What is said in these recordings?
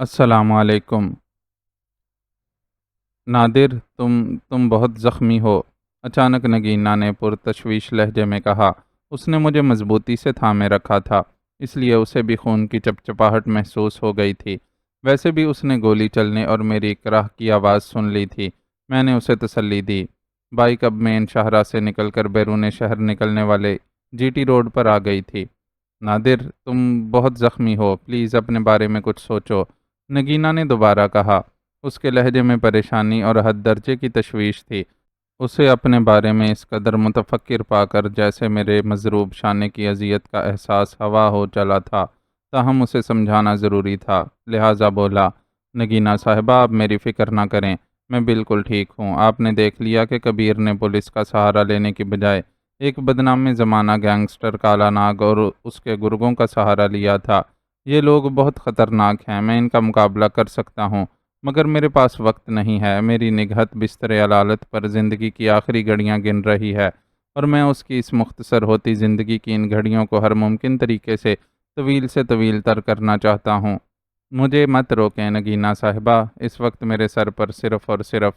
السلام علیکم۔ نادر، تم بہت زخمی ہو، اچانک نگینا نے پرتشویش لہجے میں کہا۔ اس نے مجھے مضبوطی سے تھامے رکھا تھا، اس لیے اسے بھی خون کی چپچپاہٹ محسوس ہو گئی تھی۔ ویسے بھی اس نے گولی چلنے اور میری اکراہ کی آواز سن لی تھی۔ میں نے اسے تسلی دی۔ بائک اب مین شاہراہ سے نکل کر بیرون شہر نکلنے والے جی ٹی روڈ پر آ گئی تھی۔ نادر، تم بہت زخمی ہو، پلیز اپنے بارے میں کچھ سوچو، نگینا نے دوبارہ کہا۔ اس کے لہجے میں پریشانی اور حد درجے کی تشویش تھی۔ اسے اپنے بارے میں اس قدر متفکر پا کر جیسے میرے مضروب شانے کی اذیت کا احساس ہوا ہو چلا تھا، تاہم اسے سمجھانا ضروری تھا، لہٰذا بولا، نگینا صاحبہ، آپ میری فکر نہ کریں، میں بالکل ٹھیک ہوں۔ آپ نے دیکھ لیا کہ کبیر نے پولیس کا سہارا لینے کی بجائے ایک بدنام زمانہ گینگسٹر کالا ناگ اور اس کے گرگوں کا سہارا لیا تھا۔ یہ لوگ بہت خطرناک ہیں، میں ان کا مقابلہ کر سکتا ہوں، مگر میرے پاس وقت نہیں ہے۔ میری نگہت بستر علالت پر زندگی کی آخری گھڑیاں گن رہی ہے، اور میں اس کی اس مختصر ہوتی زندگی کی ان گھڑیوں کو ہر ممکن طریقے سے طویل تر کرنا چاہتا ہوں۔ مجھے مت روکیں نگینا صاحبہ، اس وقت میرے سر پر صرف اور صرف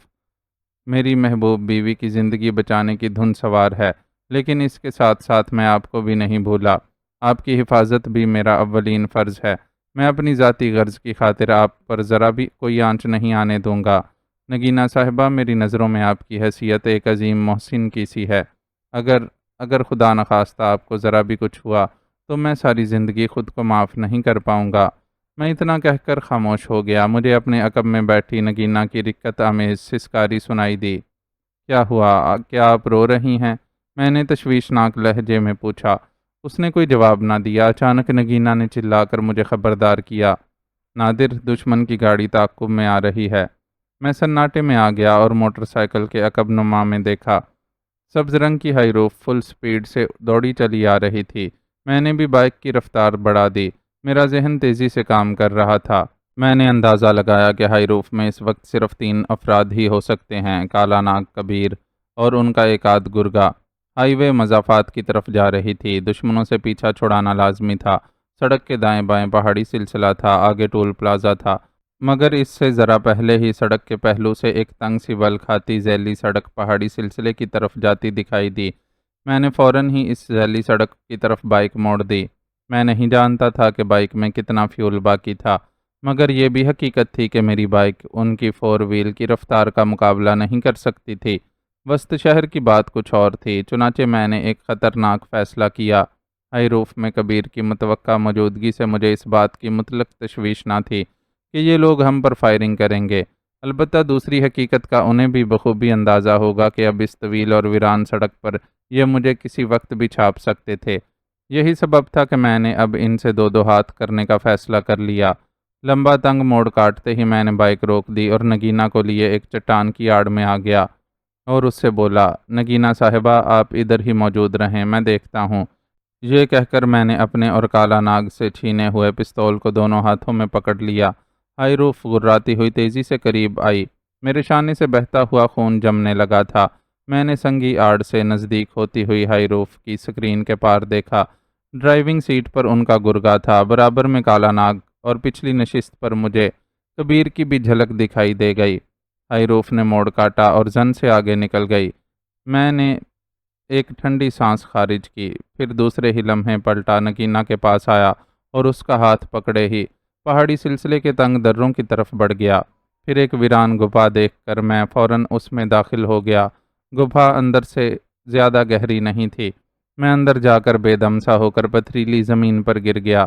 میری محبوب بیوی کی زندگی بچانے کی دھن سوار ہے، لیکن اس کے ساتھ ساتھ میں آپ کو بھی نہیں بھولا۔ آپ کی حفاظت بھی میرا اولین فرض ہے۔ میں اپنی ذاتی غرض کی خاطر آپ پر ذرا بھی کوئی آنچ نہیں آنے دوں گا۔ نگینا صاحبہ، میری نظروں میں آپ کی حیثیت ایک عظیم محسن کی سی ہے۔ اگر خدا نخواستہ آپ کو ذرا بھی کچھ ہوا تو میں ساری زندگی خود کو معاف نہیں کر پاؤں گا۔ میں اتنا کہہ کر خاموش ہو گیا۔ مجھے اپنے عقب میں بیٹھی نگینا کی رکت آمیز سسکاری سنائی دی۔ کیا ہوا؟ کیا آپ رو رہی ہیں؟ میں نے تشویشناک لہجے میں پوچھا۔ اس نے کوئی جواب نہ دیا۔ اچانک نگینا نے چلا کر مجھے خبردار کیا، نادر، دشمن کی گاڑی تعاقب میں آ رہی ہے۔ میں سناٹے میں آ گیا اور موٹر سائیکل کے عقب نما میں دیکھا۔ سبز رنگ کی ہائی روف فل سپیڈ سے دوڑی چلی آ رہی تھی۔ میں نے بھی بائک کی رفتار بڑھا دی۔ میرا ذہن تیزی سے کام کر رہا تھا۔ میں نے اندازہ لگایا کہ ہائی روف میں اس وقت صرف 3 افراد ہی ہو سکتے ہیں، کالا ناگ، کبیر اور ان کا ایک آدھ گرگا۔ ہائی وے مضافات کی طرف جا رہی تھی۔ دشمنوں سے پیچھا چھڑانا لازمی تھا۔ سڑک کے دائیں بائیں پہاڑی سلسلہ تھا، آگے ٹول پلازا تھا، مگر اس سے ذرا پہلے ہی سڑک کے پہلو سے ایک تنگ سی ول کھاتی ذیلی سڑک پہاڑی سلسلے کی طرف جاتی دکھائی دی۔ میں نے فوراً ہی اس ذیلی سڑک کی طرف بائک موڑ دی۔ میں نہیں جانتا تھا کہ بائک میں کتنا فیول باقی تھا، مگر یہ بھی حقیقت تھی کہ میری بائک ان کی 4 وہیل کی رفتار کا مقابلہ نہیں کر سکتی تھی۔ وسط شہر کی بات کچھ اور تھی، چنانچہ میں نے ایک خطرناک فیصلہ کیا۔ ہائی روف میں کبیر کی متوقع موجودگی سے مجھے اس بات کی مطلق تشویش نہ تھی کہ یہ لوگ ہم پر فائرنگ کریں گے۔ البتہ دوسری حقیقت کا انہیں بھی بخوبی اندازہ ہوگا کہ اب اس طویل اور ویران سڑک پر یہ مجھے کسی وقت بھی چھاپ سکتے تھے۔ یہی سبب تھا کہ میں نے اب ان سے 2 ہاتھ کرنے کا فیصلہ کر لیا۔ لمبا تنگ موڑ کاٹتے ہی میں نے بائک روک دی اور نگینا کو لیے ایک چٹان کی آڑ میں آ گیا اور اس سے بولا، نگینا صاحبہ، آپ ادھر ہی موجود رہیں، میں دیکھتا ہوں۔ یہ کہہ کر میں نے اپنے اور کالا ناگ سے چھینے ہوئے پستول کو دونوں ہاتھوں میں پکڑ لیا۔ ہائی روف غراتی ہوئی تیزی سے قریب آئی۔ میرے شانے سے بہتا ہوا خون جمنے لگا تھا۔ میں نے سنگی آڑ سے نزدیک ہوتی ہوئی ہائی روف کی سکرین کے پار دیکھا۔ ڈرائیونگ سیٹ پر ان کا گرگا تھا، برابر میں کالا ناگ، اور پچھلی نشست پر مجھے کبیر کی بھی جھلک دکھائی دے گئی۔ ہائی روف نے موڑ کاٹا اور زن سے آگے نکل گئی۔ میں نے ایک ٹھنڈی سانس خارج کی، پھر دوسرے ہی لمحے پلٹا، نگینا کے پاس آیا اور اس کا ہاتھ پکڑے ہی پہاڑی سلسلے کے تنگ دروں کی طرف بڑھ گیا۔ پھر ایک ویران گپھا دیکھ کر میں فوراً اس میں داخل ہو گیا۔ گپھا اندر سے زیادہ گہری نہیں تھی۔ میں اندر جا کر بے دم سا ہو کر پتھریلی زمین پر گر گیا۔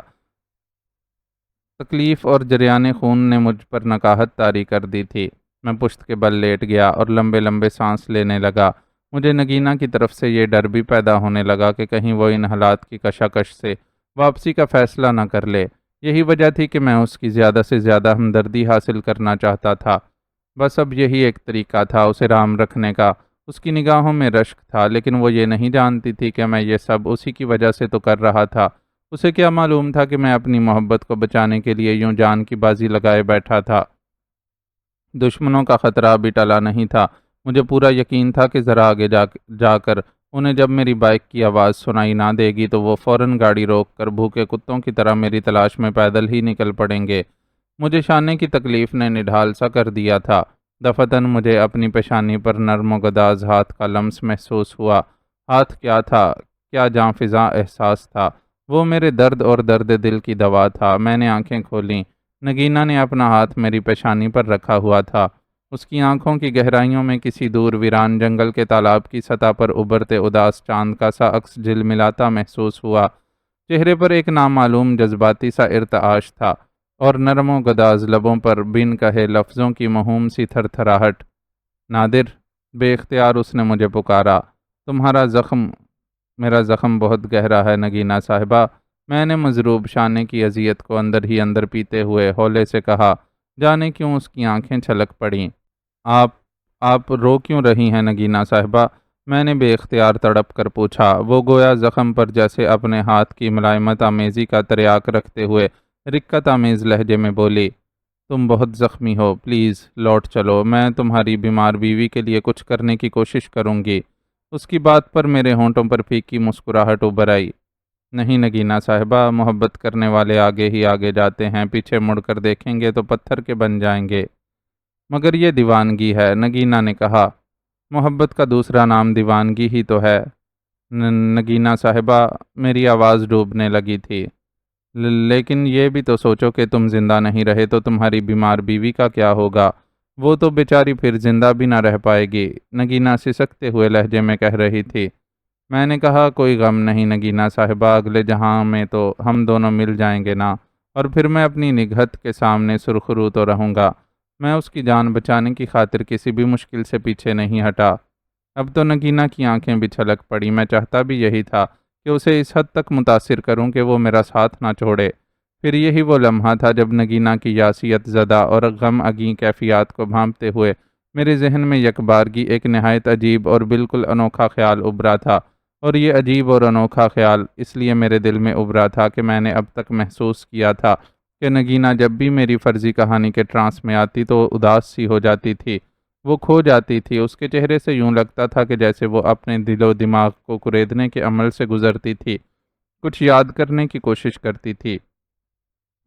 تکلیف اور جریان خون نے مجھ پر نکاہت طاری کر دی تھی۔ میں پشت کے بل لیٹ گیا اور لمبے لمبے سانس لینے لگا۔ مجھے نگینا کی طرف سے یہ ڈر بھی پیدا ہونے لگا کہ کہیں وہ ان حالات کی کشاکش سے واپسی کا فیصلہ نہ کر لے۔ یہی وجہ تھی کہ میں اس کی زیادہ سے زیادہ ہمدردی حاصل کرنا چاہتا تھا۔ بس اب یہی ایک طریقہ تھا اسے رام رکھنے کا۔ اس کی نگاہوں میں رشک تھا، لیکن وہ یہ نہیں جانتی تھی کہ میں یہ سب اسی کی وجہ سے تو کر رہا تھا۔ اسے کیا معلوم تھا کہ میں اپنی محبت کو بچانے کے لیے یوں جان کی بازی لگائے بیٹھا تھا۔ دشمنوں کا خطرہ ابھی ٹلا نہیں تھا۔ مجھے پورا یقین تھا کہ ذرا آگے جا کر انہیں جب میری بائک کی آواز سنائی نہ دے گی تو وہ فوراً گاڑی روک کر بھوکے کتوں کی طرح میری تلاش میں پیدل ہی نکل پڑیں گے۔ مجھے شانے کی تکلیف نے نڈھال سا کر دیا تھا۔ دفتن مجھے اپنی پیشانی پر نرم و گداز ہاتھ کا لمس محسوس ہوا۔ ہاتھ کیا تھا؟ کیا جاں فضا احساس تھا؟ وہ میرے درد اور درد دل کی دوا تھا۔ میں نے آنکھیں کھولیں۔ نگینہ نے اپنا ہاتھ میری پیشانی پر رکھا ہوا تھا۔ اس کی آنکھوں کی گہرائیوں میں کسی دور ویران جنگل کے تالاب کی سطح پر ابھرتے اداس چاند کا سا عکس جھلملاتا محسوس ہوا۔ چہرے پر ایک نامعلوم جذباتی سا ارتعاش تھا اور نرم و گداز لبوں پر بن کہے لفظوں کی مہوم سی تھر تھراہٹ۔ نادر، بے اختیار اس نے مجھے پکارا۔ تمہارا زخم، میرا زخم بہت گہرا ہے نگینہ صاحبہ، میں نے مضروب شانے کی اذیت کو اندر ہی اندر پیتے ہوئے ہولے سے کہا۔ جانے کیوں اس کی آنکھیں چھلک پڑیں۔ آپ رو کیوں رہی ہیں نگینہ صاحبہ؟ میں نے بے اختیار تڑپ کر پوچھا۔ وہ گویا زخم پر جیسے اپنے ہاتھ کی ملائمت آمیزی کا تریاک رکھتے ہوئے رقت آمیز لہجے میں بولی، تم بہت زخمی ہو، پلیز لوٹ چلو، میں تمہاری بیمار بیوی کے لیے کچھ کرنے کی کوشش کروں گی۔ اس کی بات پر میرے ہونٹوں پر پھیکی مسکراہٹ ابھر آئی۔ نہیں نگینہ صاحبہ، محبت کرنے والے آگے ہی آگے جاتے ہیں، پیچھے مڑ کر دیکھیں گے تو پتھر کے بن جائیں گے۔ مگر یہ دیوانگی ہے، نگینہ نے کہا۔ محبت کا دوسرا نام دیوانگی ہی تو ہے نگینہ صاحبہ، میری آواز ڈوبنے لگی تھی۔ لیکن یہ بھی تو سوچو کہ تم زندہ نہیں رہے تو تمہاری بیمار بیوی کا کیا ہوگا؟ وہ تو بیچاری پھر زندہ بھی نہ رہ پائے گی، نگینہ سسکتے ہوئے لہجے میں کہہ رہی تھی۔ میں نے کہا، کوئی غم نہیں نگینہ صاحبہ، اگلے جہاں میں تو ہم دونوں مل جائیں گے نا، اور پھر میں اپنی نگہت کے سامنے سرخرو تو رہوں گا۔ میں اس کی جان بچانے کی خاطر کسی بھی مشکل سے پیچھے نہیں ہٹا۔ اب تو نگینہ کی آنکھیں بھی چھلک پڑی۔ میں چاہتا بھی یہی تھا کہ اسے اس حد تک متاثر کروں کہ وہ میرا ساتھ نہ چھوڑے۔ پھر یہی وہ لمحہ تھا جب نگینہ کی یاسیت زدہ اور غم اگیں کیفیات کو بھانپتے ہوئے میرے ذہن میں یکبارگی ایک نہایت عجیب اور بالکل انوکھا خیال ابھرا تھا، اور یہ عجیب اور انوکھا خیال اس لیے میرے دل میں ابھرا تھا کہ میں نے اب تک محسوس کیا تھا کہ نگینہ جب بھی میری فرضی کہانی کے ٹرانس میں آتی تو اداس سی ہو جاتی تھی، وہ کھو جاتی تھی۔ اس کے چہرے سے یوں لگتا تھا کہ جیسے وہ اپنے دل و دماغ کو کریدنے کے عمل سے گزرتی تھی، کچھ یاد کرنے کی کوشش کرتی تھی۔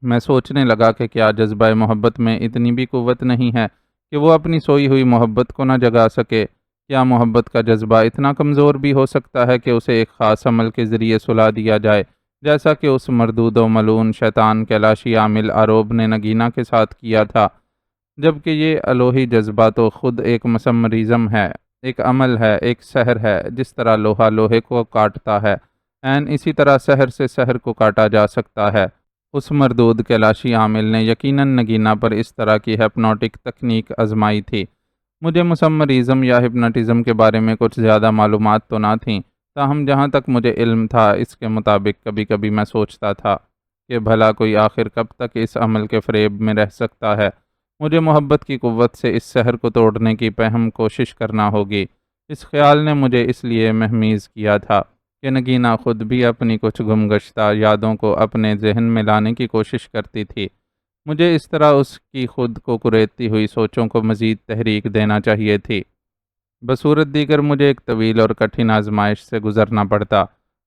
میں سوچنے لگا کہ کیا جذبہ محبت میں اتنی بھی قوت نہیں ہے کہ وہ اپنی سوئی ہوئی محبت کو نہ جگا سکے؟ کیا محبت کا جذبہ اتنا کمزور بھی ہو سکتا ہے کہ اسے ایک خاص عمل کے ذریعے سلا دیا جائے، جیسا کہ اس مردود و ملعون شیطان کیلاشی عامل آروب نے نگینہ کے ساتھ کیا تھا؟ جبکہ یہ الوہی جذبہ تو خود ایک مسمریزم ہے، ایک عمل ہے، ایک سحر ہے۔ جس طرح لوہا لوہے کو کاٹتا ہے، اسی طرح سحر سے سحر کو کاٹا جا سکتا ہے۔ اس مردود کیلاشی عامل نے یقیناً نگینہ پر اس طرح کی ہپنوٹک تکنیک آزمائی تھی۔ مجھے مسمریزم یا ہپناٹزم کے بارے میں کچھ زیادہ معلومات تو نہ تھیں، تاہم جہاں تک مجھے علم تھا اس کے مطابق کبھی کبھی میں سوچتا تھا کہ بھلا کوئی آخر کب تک اس عمل کے فریب میں رہ سکتا ہے۔ مجھے محبت کی قوت سے اس سحر کو توڑنے کی پہم کوشش کرنا ہوگی۔ اس خیال نے مجھے اس لیے مہمیز کیا تھا کہ نگینہ خود بھی اپنی کچھ گمگشتہ یادوں کو اپنے ذہن میں لانے کی کوشش کرتی تھی۔ مجھے اس طرح اس کی خود کو کریدتی ہوئی سوچوں کو مزید تحریک دینا چاہیے تھی۔ بصورت دیگر مجھے ایک طویل اور کٹھن آزمائش سے گزرنا پڑتا۔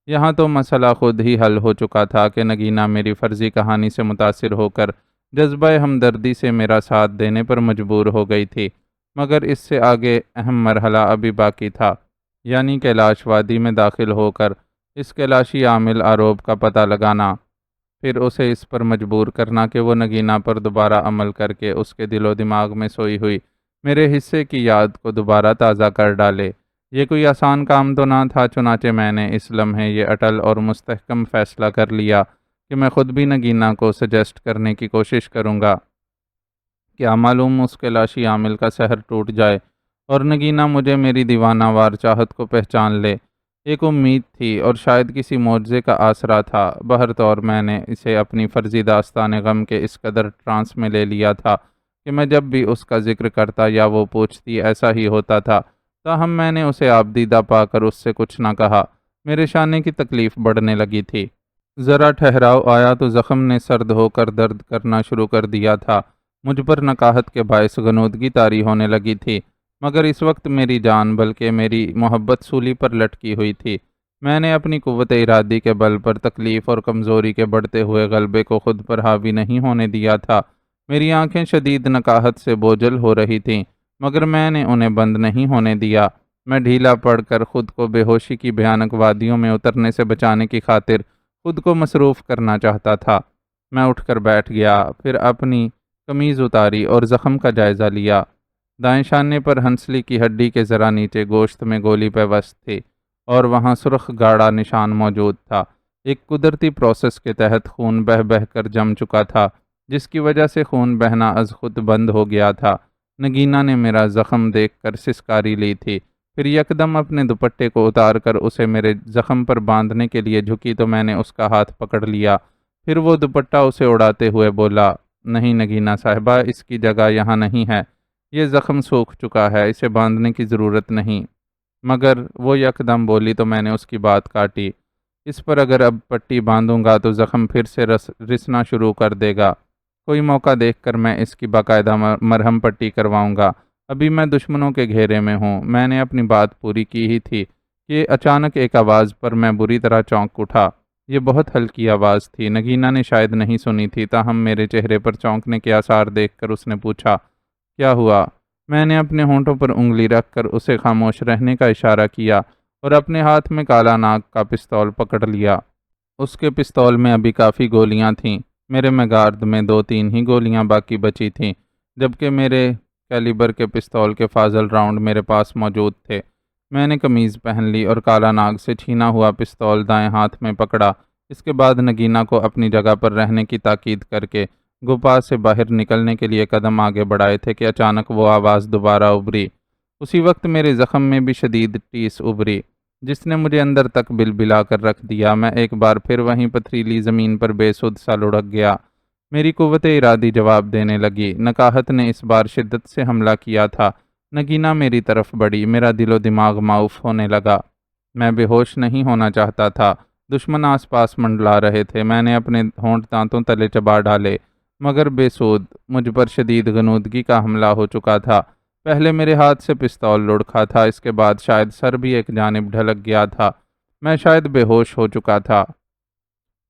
یہاں تو مسئلہ خود ہی حل ہو چکا تھا کہ نگینہ میری فرضی کہانی سے متاثر ہو کر جذبہ ہمدردی سے میرا ساتھ دینے پر مجبور ہو گئی تھی، مگر اس سے آگے اہم مرحلہ ابھی باقی تھا، یعنی کیلاش وادی میں داخل ہو کر اس کیلاشی عامل آروب کا پتہ لگانا، پھر اسے اس پر مجبور کرنا کہ وہ نگینہ پر دوبارہ عمل کر کے اس کے دل و دماغ میں سوئی ہوئی میرے حصے کی یاد کو دوبارہ تازہ کر ڈالے۔ یہ کوئی آسان کام تو نہ تھا، چنانچہ میں نے اس لمحے یہ اٹل اور مستحکم فیصلہ کر لیا کہ میں خود بھی نگینہ کو سجیسٹ کرنے کی کوشش کروں گا۔ کیا معلوم اس کیلاشی عامل کا سحر ٹوٹ جائے اور نگینہ مجھے میری دیوانہ وار چاہت کو پہچان لے۔ ایک امید تھی اور شاید کسی معجزے کا آسرا تھا۔ بہرطور میں نے اسے اپنی فرضی داستان غم کے اس قدر ٹرانس میں لے لیا تھا کہ میں جب بھی اس کا ذکر کرتا یا وہ پوچھتی ایسا ہی ہوتا تھا، تاہم میں نے اسے آبدیدہ پا کر اس سے کچھ نہ کہا۔ میرے شانے کی تکلیف بڑھنے لگی تھی۔ ذرا ٹھہراؤ آیا تو زخم نے سرد ہو کر درد کرنا شروع کر دیا تھا۔ مجھ پر نکاہت کے باعث غنودگی طاری ہونے لگی تھی، مگر اس وقت میری جان بلکہ میری محبت سولی پر لٹکی ہوئی تھی۔ میں نے اپنی قوت ارادی کے بل پر تکلیف اور کمزوری کے بڑھتے ہوئے غلبے کو خود پر حاوی نہیں ہونے دیا تھا۔ میری آنکھیں شدید نکاہت سے بوجھل ہو رہی تھیں، مگر میں نے انہیں بند نہیں ہونے دیا۔ میں ڈھیلا پڑ کر خود کو بے ہوشی کی بھیانک وادیوں میں اترنے سے بچانے کی خاطر خود کو مصروف کرنا چاہتا تھا۔ میں اٹھ کر بیٹھ گیا، پھر اپنی قمیض اتاری اور زخم کا جائزہ لیا۔ دائیں شانے پر ہنسلی کی ہڈی کے ذرا نیچے گوشت میں گولی پیوست تھی اور وہاں سرخ گاڑھا نشان موجود تھا۔ ایک قدرتی پروسیس کے تحت خون بہہ بہہ کر جم چکا تھا، جس کی وجہ سے خون بہنا از خود بند ہو گیا تھا۔ نگینہ نے میرا زخم دیکھ کر سسکاری لی تھی، پھر یکدم اپنے دوپٹے کو اتار کر اسے میرے زخم پر باندھنے کے لیے جھکی تو میں نے اس کا ہاتھ پکڑ لیا۔ پھر وہ دوپٹہ اسے اڑاتے ہوئے بولا، نہیں نگینہ صاحبہ، اس کی جگہ یہاں نہیں ہے، یہ زخم سوکھ چکا ہے، اسے باندھنے کی ضرورت نہیں۔ مگر وہ یکدم بولی تو میں نے اس کی بات کاٹی، اس پر اگر اب پٹی باندھوں گا تو زخم پھر سے رسنا شروع کر دے گا۔ کوئی موقع دیکھ کر میں اس کی باقاعدہ مرہم پٹی کرواؤں گا۔ ابھی میں دشمنوں کے گھیرے میں ہوں۔ میں نے اپنی بات پوری کی ہی تھی کہ اچانک ایک آواز پر میں بری طرح چونک اٹھا۔ یہ بہت ہلکی آواز تھی، نگینہ نے شاید نہیں سنی تھی، تاہم میرے چہرے پر چونکنے کے آثار دیکھ کر اس نے پوچھا، کیا ہوا؟ میں نے اپنے ہونٹوں پر انگلی رکھ کر اسے خاموش رہنے کا اشارہ کیا اور اپنے ہاتھ میں کالا ناگ کا پستول پکڑ لیا۔ اس کے پستول میں ابھی کافی گولیاں تھیں۔ میرے میگارد میں 2-3 ہی گولیاں باقی بچی تھیں، جبکہ میرے کیلیبر کے پستول کے فاضل راؤنڈ میرے پاس موجود تھے۔ میں نے قمیض پہن لی اور کالا ناگ سے چھینا ہوا پستول دائیں ہاتھ میں پکڑا۔ اس کے بعد نگینہ کو اپنی جگہ پر رہنے کی تاکید کر کے گپا سے باہر نکلنے کے لیے قدم آگے بڑھائے تھے کہ اچانک وہ آواز دوبارہ ابھری۔ اسی وقت میرے زخم میں بھی شدید ٹیس ابھری، جس نے مجھے اندر تک بلا کر رکھ دیا۔ میں ایک بار پھر وہیں پتھریلی زمین پر بے سدھ سا لڑک گیا۔ میری قوت ارادی جواب دینے لگی۔ نکاہت نے اس بار شدت سے حملہ کیا تھا۔ نگینہ میری طرف بڑھی، میرا دل و دماغ معاف ہونے لگا۔ میں بے ہوش نہیں ہونا چاہتا تھا۔ دشمن آس پاس منڈلا رہے تھے۔ میں نے اپنے ہونٹ دانتوں تلے چبا ڈالے، مگر بے سود۔ مجھ پر شدید غنودگی کا حملہ ہو چکا تھا۔ پہلے میرے ہاتھ سے پستول لڑکھا تھا، اس کے بعد شاید سر بھی ایک جانب ڈھلک گیا تھا۔ میں شاید بے ہوش ہو چکا تھا۔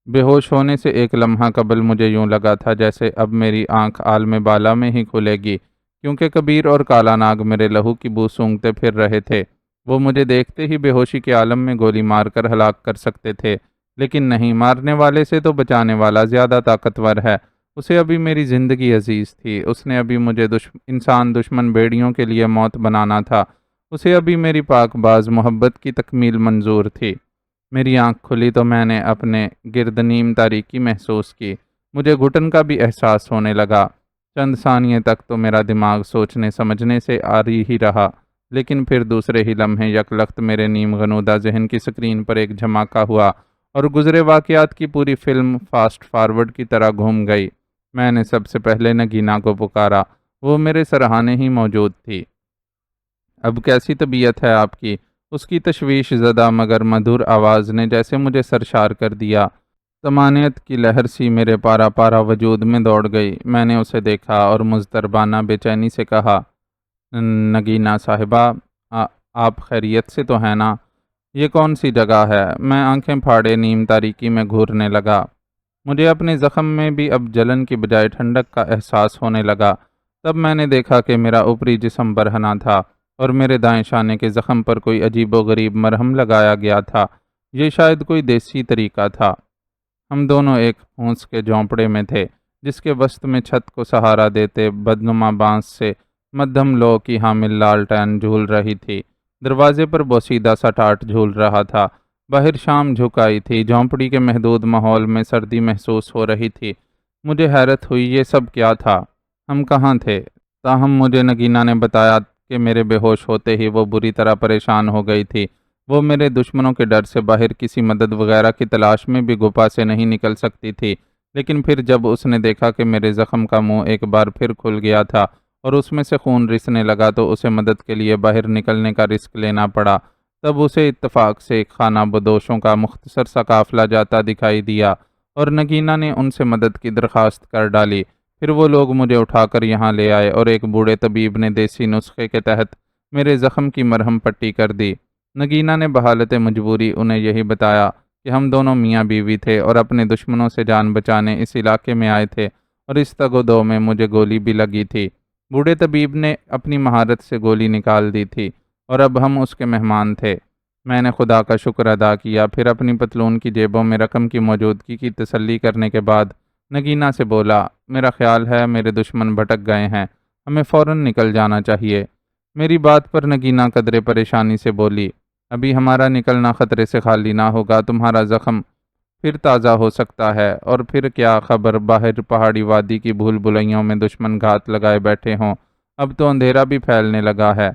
بے ہوش ہونے سے ایک لمحہ قبل مجھے یوں لگا تھا جیسے اب میری آنکھ عالم بالا میں ہی کھلے گی، کیونکہ کبیر اور کالا ناگ میرے لہو کی بو سونگھتے پھر رہے تھے۔ وہ مجھے دیکھتے ہی بے ہوشی کے عالم میں گولی مار کر ہلاک کر سکتے تھے، لیکن نہیں، مارنے والے سے تو بچانے والا زیادہ طاقتور ہے۔ اسے ابھی میری زندگی عزیز تھی، اس نے ابھی مجھے انسان دشمن بیڑیوں کے لیے موت بنانا تھا، اسے ابھی میری پاک باز محبت کی تکمیل منظور تھی۔ میری آنکھ کھلی تو میں نے اپنے گرد نیم تاریکی محسوس کی، مجھے گھٹن کا بھی احساس ہونے لگا۔ چند ثانیے تک تو میرا دماغ سوچنے سمجھنے سے آری ہی رہا، لیکن پھر دوسرے ہی لمحے یکلخت میرے نیم غنودہ ذہن کی سکرین پر ایک دھماکہ ہوا اور گزرے واقعات کی پوری فلم فاسٹ فارورڈ کی طرح گھوم گئی۔ میں نے سب سے پہلے نگینہ کو پکارا، وہ میرے سرہانے ہی موجود تھی۔ اب کیسی طبیعت ہے آپ کی؟ اس کی تشویش زدہ مگر مدھر آواز نے جیسے مجھے سرشار کر دیا۔ طمانینت کی لہر سی میرے پارا پارا وجود میں دوڑ گئی۔ میں نے اسے دیکھا اور مضطربانہ بے چینی سے کہا، نگینہ صاحبہ، آپ خیریت سے تو ہیں نا؟ یہ کون سی جگہ ہے؟ میں آنکھیں پھاڑے نیم تاریکی میں گھورنے لگا۔ مجھے اپنے زخم میں بھی اب جلن کی بجائے ٹھنڈک کا احساس ہونے لگا۔ تب میں نے دیکھا کہ میرا اوپری جسم برہنہ تھا اور میرے دائیں شانے کے زخم پر کوئی عجیب و غریب مرہم لگایا گیا تھا۔ یہ شاید کوئی دیسی طریقہ تھا۔ ہم دونوں ایک پھونس کے جھونپڑے میں تھے، جس کے وسط میں چھت کو سہارا دیتے بدنما بانس سے مدھم لو کی حامل لالٹین جھول رہی تھی۔ دروازے پر بوسیدہ سا ٹاٹ جھول رہا تھا۔ باہر شام جھک آئی تھی۔ جھونپڑی کے محدود ماحول میں سردی محسوس ہو رہی تھی۔ مجھے حیرت ہوئی، یہ سب کیا تھا؟ ہم کہاں تھے؟ تاہم مجھے نگینہ نے بتایا کہ میرے بے ہوش ہوتے ہی وہ بری طرح پریشان ہو گئی تھی۔ وہ میرے دشمنوں کے ڈر سے باہر کسی مدد وغیرہ کی تلاش میں بھی گپا سے نہیں نکل سکتی تھی، لیکن پھر جب اس نے دیکھا کہ میرے زخم کا منہ ایک بار پھر کھل گیا تھا اور اس میں سے خون رسنے لگا تو اسے مدد کے لیے باہر نکلنے کا رسک لینا پڑا۔ تب اسے اتفاق سے ایک خانہ بدوشوں کا مختصر سا قافلہ جاتا دکھائی دیا اور نگینہ نے ان سے مدد کی درخواست کر ڈالی۔ پھر وہ لوگ مجھے اٹھا کر یہاں لے آئے اور ایک بوڑھے طبیب نے دیسی نسخے کے تحت میرے زخم کی مرہم پٹی کر دی۔ نگینہ نے بحالت مجبوری انہیں یہی بتایا کہ ہم دونوں میاں بیوی تھے اور اپنے دشمنوں سے جان بچانے اس علاقے میں آئے تھے اور اس تگ-و-دو میں مجھے گولی بھی لگی تھی۔ بوڑھے طبیب نے اپنی مہارت سے گولی نکال دی تھی اور اب ہم اس کے مہمان تھے۔ میں نے خدا کا شکر ادا کیا، پھر اپنی پتلون کی جیبوں میں رقم کی موجودگی کی تسلی کرنے کے بعد نگینہ سے بولا، میرا خیال ہے میرے دشمن بھٹک گئے ہیں، ہمیں فوراً نکل جانا چاہیے۔ میری بات پر نگینہ قدرے پریشانی سے بولی، ابھی ہمارا نکلنا خطرے سے خالی نہ ہوگا، تمہارا زخم پھر تازہ ہو سکتا ہے، اور پھر کیا خبر باہر پہاڑی وادی کی بھول بھلائیوں میں دشمن گھات لگائے بیٹھے ہوں۔ اب تو اندھیرا بھی پھیلنے لگا ہے،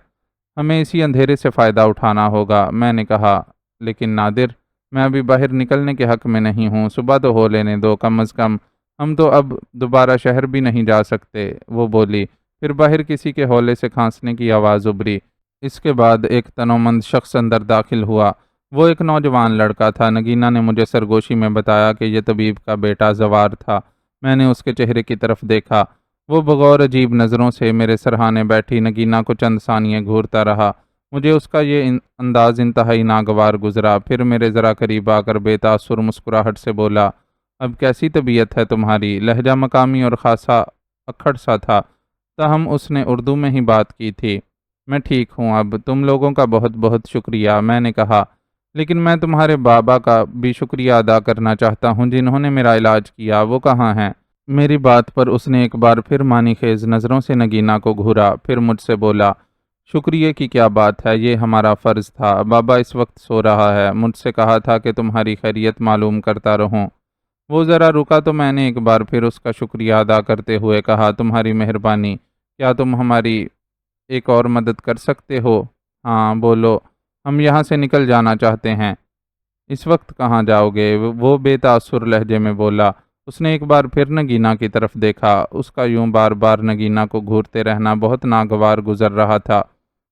ہمیں اسی اندھیرے سے فائدہ اٹھانا ہوگا۔ میں نے کہا، لیکن نادر، میں ابھی باہر نکلنے کے حق میں نہیں ہوں، صبح تو ہو لینے دو، کم از کم ہم تو اب دوبارہ شہر بھی نہیں جا سکتے، وہ بولی۔ پھر باہر کسی کے ہولے سے کھانسنے کی آواز ابھری۔ اس کے بعد ایک تنومند شخص اندر داخل ہوا۔ وہ ایک نوجوان لڑکا تھا۔ نگینہ نے مجھے سرگوشی میں بتایا کہ یہ طبیب کا بیٹا زوار تھا۔ میں نے اس کے چہرے کی طرف دیکھا۔ وہ بغور عجیب نظروں سے میرے سرہانے بیٹھی نگینہ کو چند ثانیے گھورتا رہا۔ مجھے اس کا یہ انداز انتہائی ناگوار گزرا۔ پھر میرے ذرا قریب آ کر بے تاثر مسکراہٹ سے بولا، اب کیسی طبیعت ہے تمہاری؟ لہجہ مقامی اور خاصا اکھڑ سا تھا، تاہم اس نے اردو میں ہی بات کی تھی۔ میں ٹھیک ہوں اب، تم لوگوں کا بہت بہت شکریہ، میں نے کہا، لیکن میں تمہارے بابا کا بھی شکریہ ادا کرنا چاہتا ہوں جنہوں نے میرا علاج کیا، وہ کہاں ہیں؟ میری بات پر اس نے ایک بار پھر معنی خیز نظروں سے نگینہ کو گھورا، پھر مجھ سے بولا، شکریہ کی کیا بات ہے، یہ ہمارا فرض تھا۔ بابا اس وقت سو رہا ہے، مجھ سے کہا تھا کہ تمہاری خیریت معلوم کرتا رہوں۔ وہ ذرا رکا تو میں نے ایک بار پھر اس کا شکریہ ادا کرتے ہوئے کہا، تمہاری مہربانی، کیا تم ہماری ایک اور مدد کر سکتے ہو؟ ہاں، بولو، ہم یہاں سے نکل جانا چاہتے ہیں۔ اس وقت کہاں جاؤ گے؟ وہ بے تاثر لہجے میں بولا۔ اس نے ایک بار پھر نگینہ کی طرف دیکھا۔ اس کا یوں بار بار نگینہ کو گھورتے رہنا بہت ناگوار گزر رہا تھا۔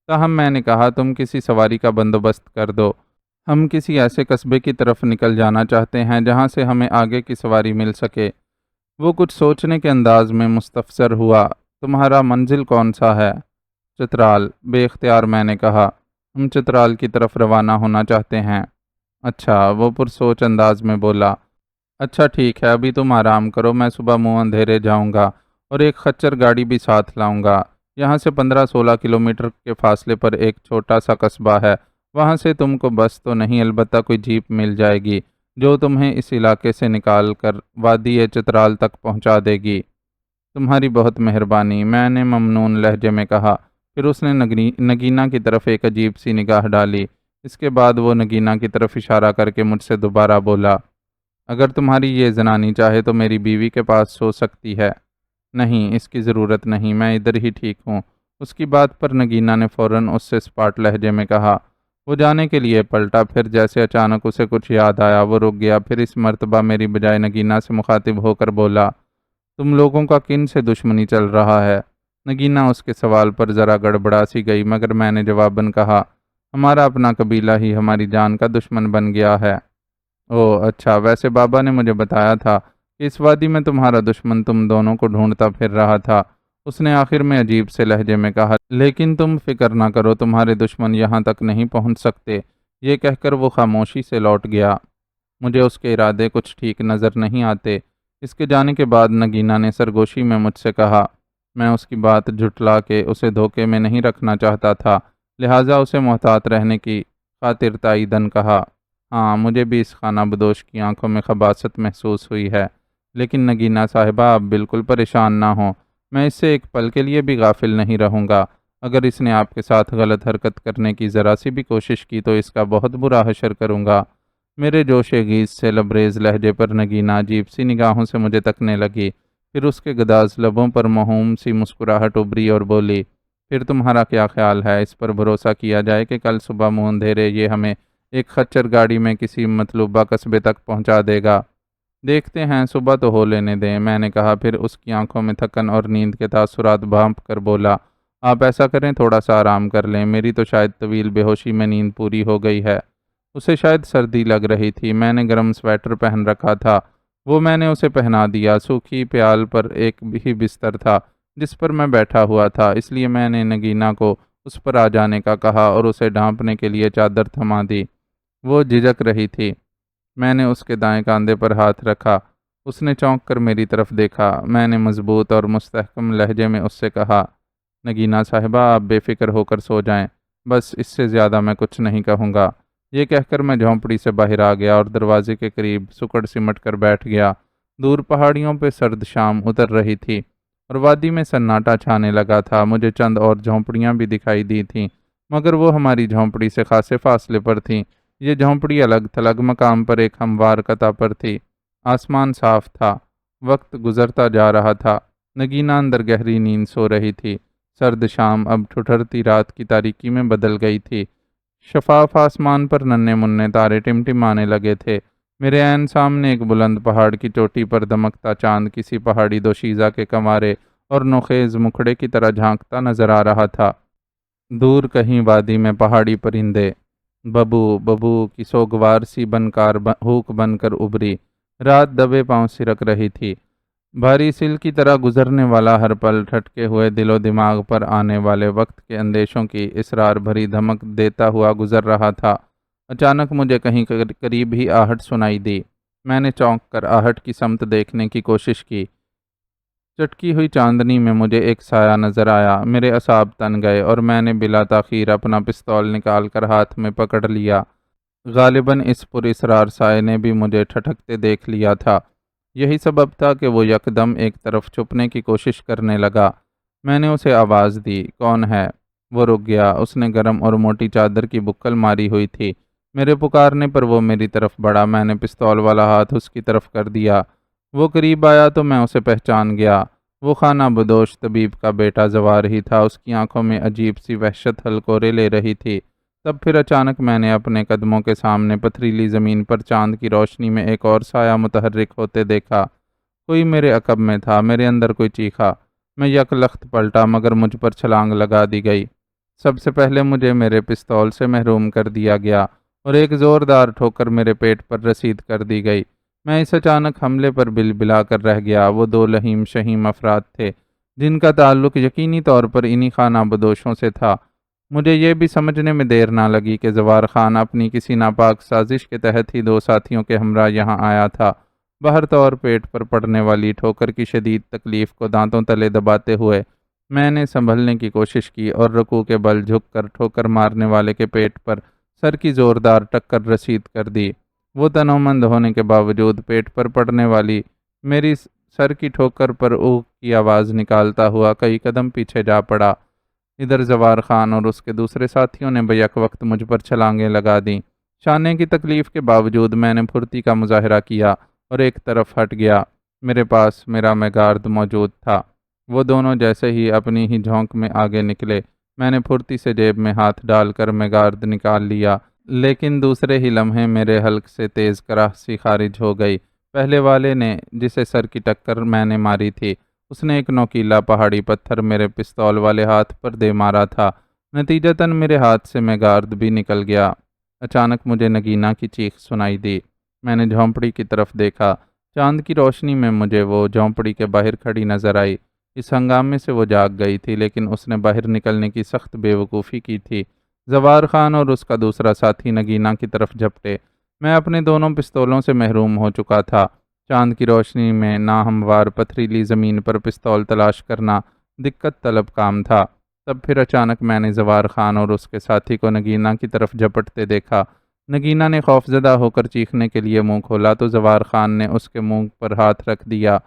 تاہم میں نے کہا، تم کسی سواری کا بندوبست کر دو، ہم کسی ایسے قصبے کی طرف نکل جانا چاہتے ہیں جہاں سے ہمیں آگے کی سواری مل سکے۔ وہ کچھ سوچنے کے انداز میں مستفسر ہوا، تمہارا منزل کون سا ہے؟ چترال، بے اختیار میں نے کہا، ہم چترال کی طرف روانہ ہونا چاہتے ہیں۔ اچھا، وہ پرسوچ انداز میں بولا، اچھا ٹھیک ہے، ابھی تم آرام کرو، میں صبح منہ اندھیرے جاؤں گا اور ایک خچر گاڑی بھی ساتھ لاؤں گا۔ یہاں سے 15-16 کلومیٹر کے فاصلے پر ایک چھوٹا سا قصبہ ہے، وہاں سے تم کو بس تو نہیں البتہ کوئی جیپ مل جائے گی جو تمہیں اس علاقے سے نکال کر وادی چترال تک پہنچا دے گی۔ تمہاری بہت مہربانی، میں نے ممنون لہجے میں کہا۔ پھر اس نے نگینہ کی طرف ایک عجیب سی نگاہ ڈالی۔ اس کے بعد وہ نگینہ کی طرف اشارہ کر کے مجھ سے دوبارہ بولا، اگر تمہاری یہ زنانی چاہے تو میری بیوی کے پاس سو سکتی ہے۔ نہیں، اس کی ضرورت نہیں، میں ادھر ہی ٹھیک ہوں۔ اس کی بات پر نگینہ نے فوراً اس سے اسپاٹ لہجے میں کہا۔ وہ جانے کے لیے پلٹا، پھر جیسے اچانک اسے کچھ یاد آیا وہ رک گیا، پھر اس مرتبہ میری بجائے نگینہ سے مخاطب ہو کر بولا، تم لوگوں کا کن سے دشمنی چل رہا ہے؟ نگینہ اس کے سوال پر ذرا گڑبڑا سی گئی، مگر میں نے جواباً کہا، ہمارا اپنا قبیلہ ہی ہماری جان کا دشمن بن گیا ہے۔ اوہ اچھا، ویسے بابا نے مجھے بتایا تھا کہ اس وادی میں تمہارا دشمن تم دونوں کو ڈھونڈتا پھر رہا تھا۔ اس نے آخر میں عجیب سے لہجے میں کہا، لیکن تم فکر نہ کرو، تمہارے دشمن یہاں تک نہیں پہنچ سکتے۔ یہ کہہ کر وہ خاموشی سے لوٹ گیا۔ مجھے اس کے ارادے کچھ ٹھیک نظر نہیں آتے۔ اس کے جانے کے بعد نگینہ نے سرگوشی میں مجھ سے کہا، میں اس کی بات جھٹلا کے اسے دھوکے میں نہیں رکھنا چاہتا تھا، لہٰذا اسے محتاط رہنے کی خاطر تائیداً کہا، ہاں، مجھے بھی اس خانہ بدوش کی آنکھوں میں خباثت محسوس ہوئی ہے، لیکن نگینہ صاحبہ آپ بالکل پریشان نہ ہوں، میں اس سے ایک پل کے لیے بھی غافل نہیں رہوں گا۔ اگر اس نے آپ کے ساتھ غلط حرکت کرنے کی ذرا سی بھی کوشش کی تو اس کا بہت برا حشر کروں گا۔ میرے جوش خیز سے لبریز لہجے پر نگینہ عجیب سی نگاہوں سے مجھے تکنے لگی، پھر اس کے گداز لبوں پر موہوم سی مسکراہٹ ابھری اور بولی، پھر تمہارا کیا خیال ہے، اس پر بھروسہ کیا جائے کہ کل صبح منہ اندھیرے یہ ہمیں ایک خچر گاڑی میں کسی مطلوبہ قصبے تک پہنچا دے گا؟ دیکھتے ہیں، صبح تو ہو لینے دیں، میں نے کہا، پھر اس کی آنکھوں میں تھکن اور نیند کے تاثرات بھانپ کر بولا، آپ ایسا کریں، تھوڑا سا آرام کر لیں، میری تو شاید طویل بے ہوشی میں نیند پوری ہو گئی ہے۔ اسے شاید سردی لگ رہی تھی، میں نے گرم سویٹر پہن رکھا تھا، وہ میں نے اسے پہنا دیا۔ سوکھی پیال پر ایک ہی بستر تھا جس پر میں بیٹھا ہوا تھا، اس لیے میں نے نگینہ کو اس پر آ جانے کا کہا اور اسے ڈھانپنے کے لیے چادر تھما دی۔ وہ جھجک رہی تھی۔ میں نے اس کے دائیں کاندھے پر ہاتھ رکھا اس نے چونک کر میری طرف دیکھا۔ میں نے مضبوط اور مستحکم لہجے میں اس سے کہا، نگینہ صاحبہ آپ بے فکر ہو کر سو جائیں، بس اس سے زیادہ میں کچھ نہیں کہوں گا۔ یہ کہہ کر میں جھونپڑی سے باہر آ گیا اور دروازے کے قریب سکڑ سمٹ کر بیٹھ گیا۔ دور پہاڑیوں پہ سرد شام اتر رہی تھی اور وادی میں سناٹا چھانے لگا تھا۔ مجھے چند اور جھونپڑیاں بھی دکھائی دی تھیں، مگر وہ ہماری جھونپڑی سے خاصے فاصلے پر تھیں۔ یہ جھونپڑی الگ تھلگ مقام پر ایک ہموار قطع پر تھی۔ آسمان صاف تھا، وقت گزرتا جا رہا تھا۔ نگینہ اندر گہری نیند سو رہی تھی۔ سرد شام اب ٹھٹھرتی رات کی تاریکی میں بدل گئی تھی۔ شفاف آسمان پر ننھے منھے تارے ٹمٹمانے لگے تھے۔ میرے عین سامنے ایک بلند پہاڑ کی چوٹی پر دمکتا چاند کسی پہاڑی دوشیزہ کے کنوارے اور نوخیز مکھڑے کی طرح جھانکتا نظر آ رہا تھا۔ دور کہیں وادی میں پہاڑی پرندے ببو ببو کی سوگوار سی ہوک بن کر ابھری۔ رات دبے پاؤں سرک رہی تھی۔ بھاری سیل کی طرح گزرنے والا ہر پل ٹھٹکے ہوئے دل و دماغ پر آنے والے وقت کے اندیشوں کی اسرار بھری دھمک دیتا ہوا گزر رہا تھا۔ اچانک مجھے کہیں قریب ہی آہٹ سنائی دی۔ میں نے چونک کر آہٹ کی سمت دیکھنے کی کوشش کی۔ چٹکی ہوئی چاندنی میں مجھے ایک سایہ نظر آیا۔ میرے اعصاب تن گئے اور میں نے بلا تاخیر اپنا پستول نکال کر ہاتھ میں پکڑ لیا۔ غالباً اس پراسرار سائے نے بھی مجھے ٹھٹکتے دیکھ لیا تھا۔ یہی سبب تھا کہ وہ یکدم ایک طرف چھپنے کی کوشش کرنے لگا۔ میں نے اسے آواز دی، کون ہے؟ وہ رک گیا۔ اس نے گرم اور موٹی چادر کی بکل ماری ہوئی تھی۔ میرے پکارنے پر وہ میری طرف بڑھا۔ میں نے پستول والا ہاتھ اس کی طرف کر دیا۔ وہ قریب آیا تو میں اسے پہچان گیا۔ وہ خانہ بدوش طبیب کا بیٹا زوار ہی تھا۔ اس کی آنکھوں میں عجیب سی وحشت ہلکورے لے رہی تھی۔ تب پھر اچانک میں نے اپنے قدموں کے سامنے پتھریلی زمین پر چاند کی روشنی میں ایک اور سایہ متحرک ہوتے دیکھا۔ کوئی میرے عقب میں تھا۔ میرے اندر کوئی چیخا۔ میں یک لخت پلٹا مگر مجھ پر چھلانگ لگا دی گئی۔ سب سے پہلے مجھے میرے پستول سے محروم کر دیا گیا اور ایک زوردار ٹھوکر میرے پیٹ پر رسید کر دی گئی۔ میں اس اچانک حملے پر بلبلا کر رہ گیا۔ وہ دو لہیم شہیم افراد تھے جن کا تعلق یقینی طور پر انہی خانہ بدوشوں سے تھا۔ مجھے یہ بھی سمجھنے میں دیر نہ لگی کہ زوار خان اپنی کسی ناپاک سازش کے تحت ہی دو ساتھیوں کے ہمراہ یہاں آیا تھا۔ بہر طور پیٹ پر پڑنے والی ٹھوکر کی شدید تکلیف کو دانتوں تلے دباتے ہوئے میں نے سنبھلنے کی کوشش کی اور رکوع کے بل جھک کر ٹھوکر مارنے والے کے پیٹ پر سر کی زوردار ٹکر رسید کر دی۔ وہ تنومند ہونے کے باوجود پیٹ پر پڑنے والی میری سر کی ٹھوکر پر اوہ کی آواز نکالتا ہوا کئی قدم پیچھے جا پڑا۔ ادھر زوار خان اور اس کے دوسرے ساتھیوں نے بیک وقت مجھ پر چھلانگیں لگا دیں۔ شانے کی تکلیف کے باوجود میں نے پھرتی کا مظاہرہ کیا اور ایک طرف ہٹ گیا۔ میرے پاس میرا میگارد موجود تھا۔ وہ دونوں جیسے ہی اپنی ہی جھونک میں آگے نکلے، میں نے پھرتی سے جیب میں ہاتھ ڈال کر میگارد نکال لیا، لیکن دوسرے ہی لمحے میرے حلق سے تیز کراہ سی خارج ہو گئی۔ پہلے والے نے جسے سر کی ٹکر میں نے ماری تھی، اس نے ایک نوکیلا پہاڑی پتھر میرے پستول والے ہاتھ پر دے مارا تھا۔ نتیجتاً میرے ہاتھ سے میگارد بھی نکل گیا۔ اچانک مجھے نگینہ کی چیخ سنائی دی۔ میں نے جھونپڑی کی طرف دیکھا۔ چاند کی روشنی میں مجھے وہ جھونپڑی کے باہر کھڑی نظر آئی۔ اس ہنگامے سے وہ جاگ گئی تھی، لیکن اس نے باہر نکلنے کی سخت بے وقوفی کی تھی۔ زوار خان اور اس کا دوسرا ساتھی نگینہ کی طرف جھپٹے۔ میں اپنے دونوں پستولوں سے محروم ہو چکا تھا۔ چاند کی روشنی میں ناہموار پتھریلی زمین پر پستول تلاش کرنا دقت طلب کام تھا۔ تب پھر اچانک میں نے زوار خان اور اس کے ساتھی کو نگینہ کی طرف جھپٹتے دیکھا۔ نگینہ نے خوفزدہ ہو کر چیخنے کے لیے منہ کھولا تو زوار خان نے اس کے منہ پر ہاتھ رکھ دیا۔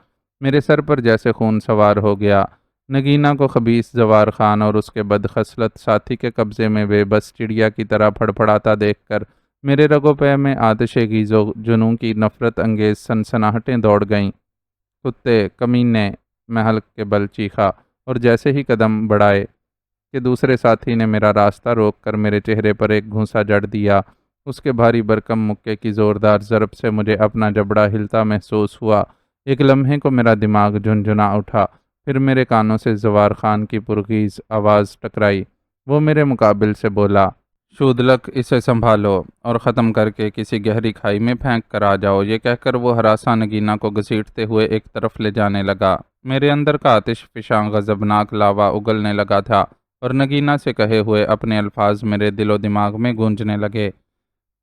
میرے سر پر جیسے خون سوار ہو گیا۔ نگینہ کو خبیث زوار خان اور اس کے بدخصلت ساتھی کے قبضے میں بے بس چڑیا کی طرح پھڑپڑاتا دیکھ کر میرے رگو پے میں آتش غیظ و جنوں کی نفرت انگیز سنسناہٹیں دوڑ گئیں۔ کتے، کمینے، میں حلق کے بل چیخا اور جیسے ہی قدم بڑھائے کہ دوسرے ساتھی نے میرا راستہ روک کر میرے چہرے پر ایک گھونسا جڑ دیا۔ اس کے بھاری برکم مکے کی زوردار ضرب سے مجھے اپنا جبڑا ہلتا محسوس ہوا۔ ایک لمحے کو میرا دماغ جھنجھنا اٹھا، پھر میرے کانوں سے زوار خان کی پرغیز آواز ٹکرائی۔ وہ میرے مقابل سے بولا، شودلک، اسے سنبھالو اور ختم کر کے کسی گہری کھائی میں پھینک کر آ جاؤ۔ یہ کہہ کر وہ ہراساں نگینہ کو گھسیٹتے ہوئے ایک طرف لے جانے لگا۔ میرے اندر کا آتش فشاں غضبناک لاوا اگلنے لگا تھا اور نگینہ سے کہے ہوئے اپنے الفاظ میرے دل و دماغ میں گونجنے لگے۔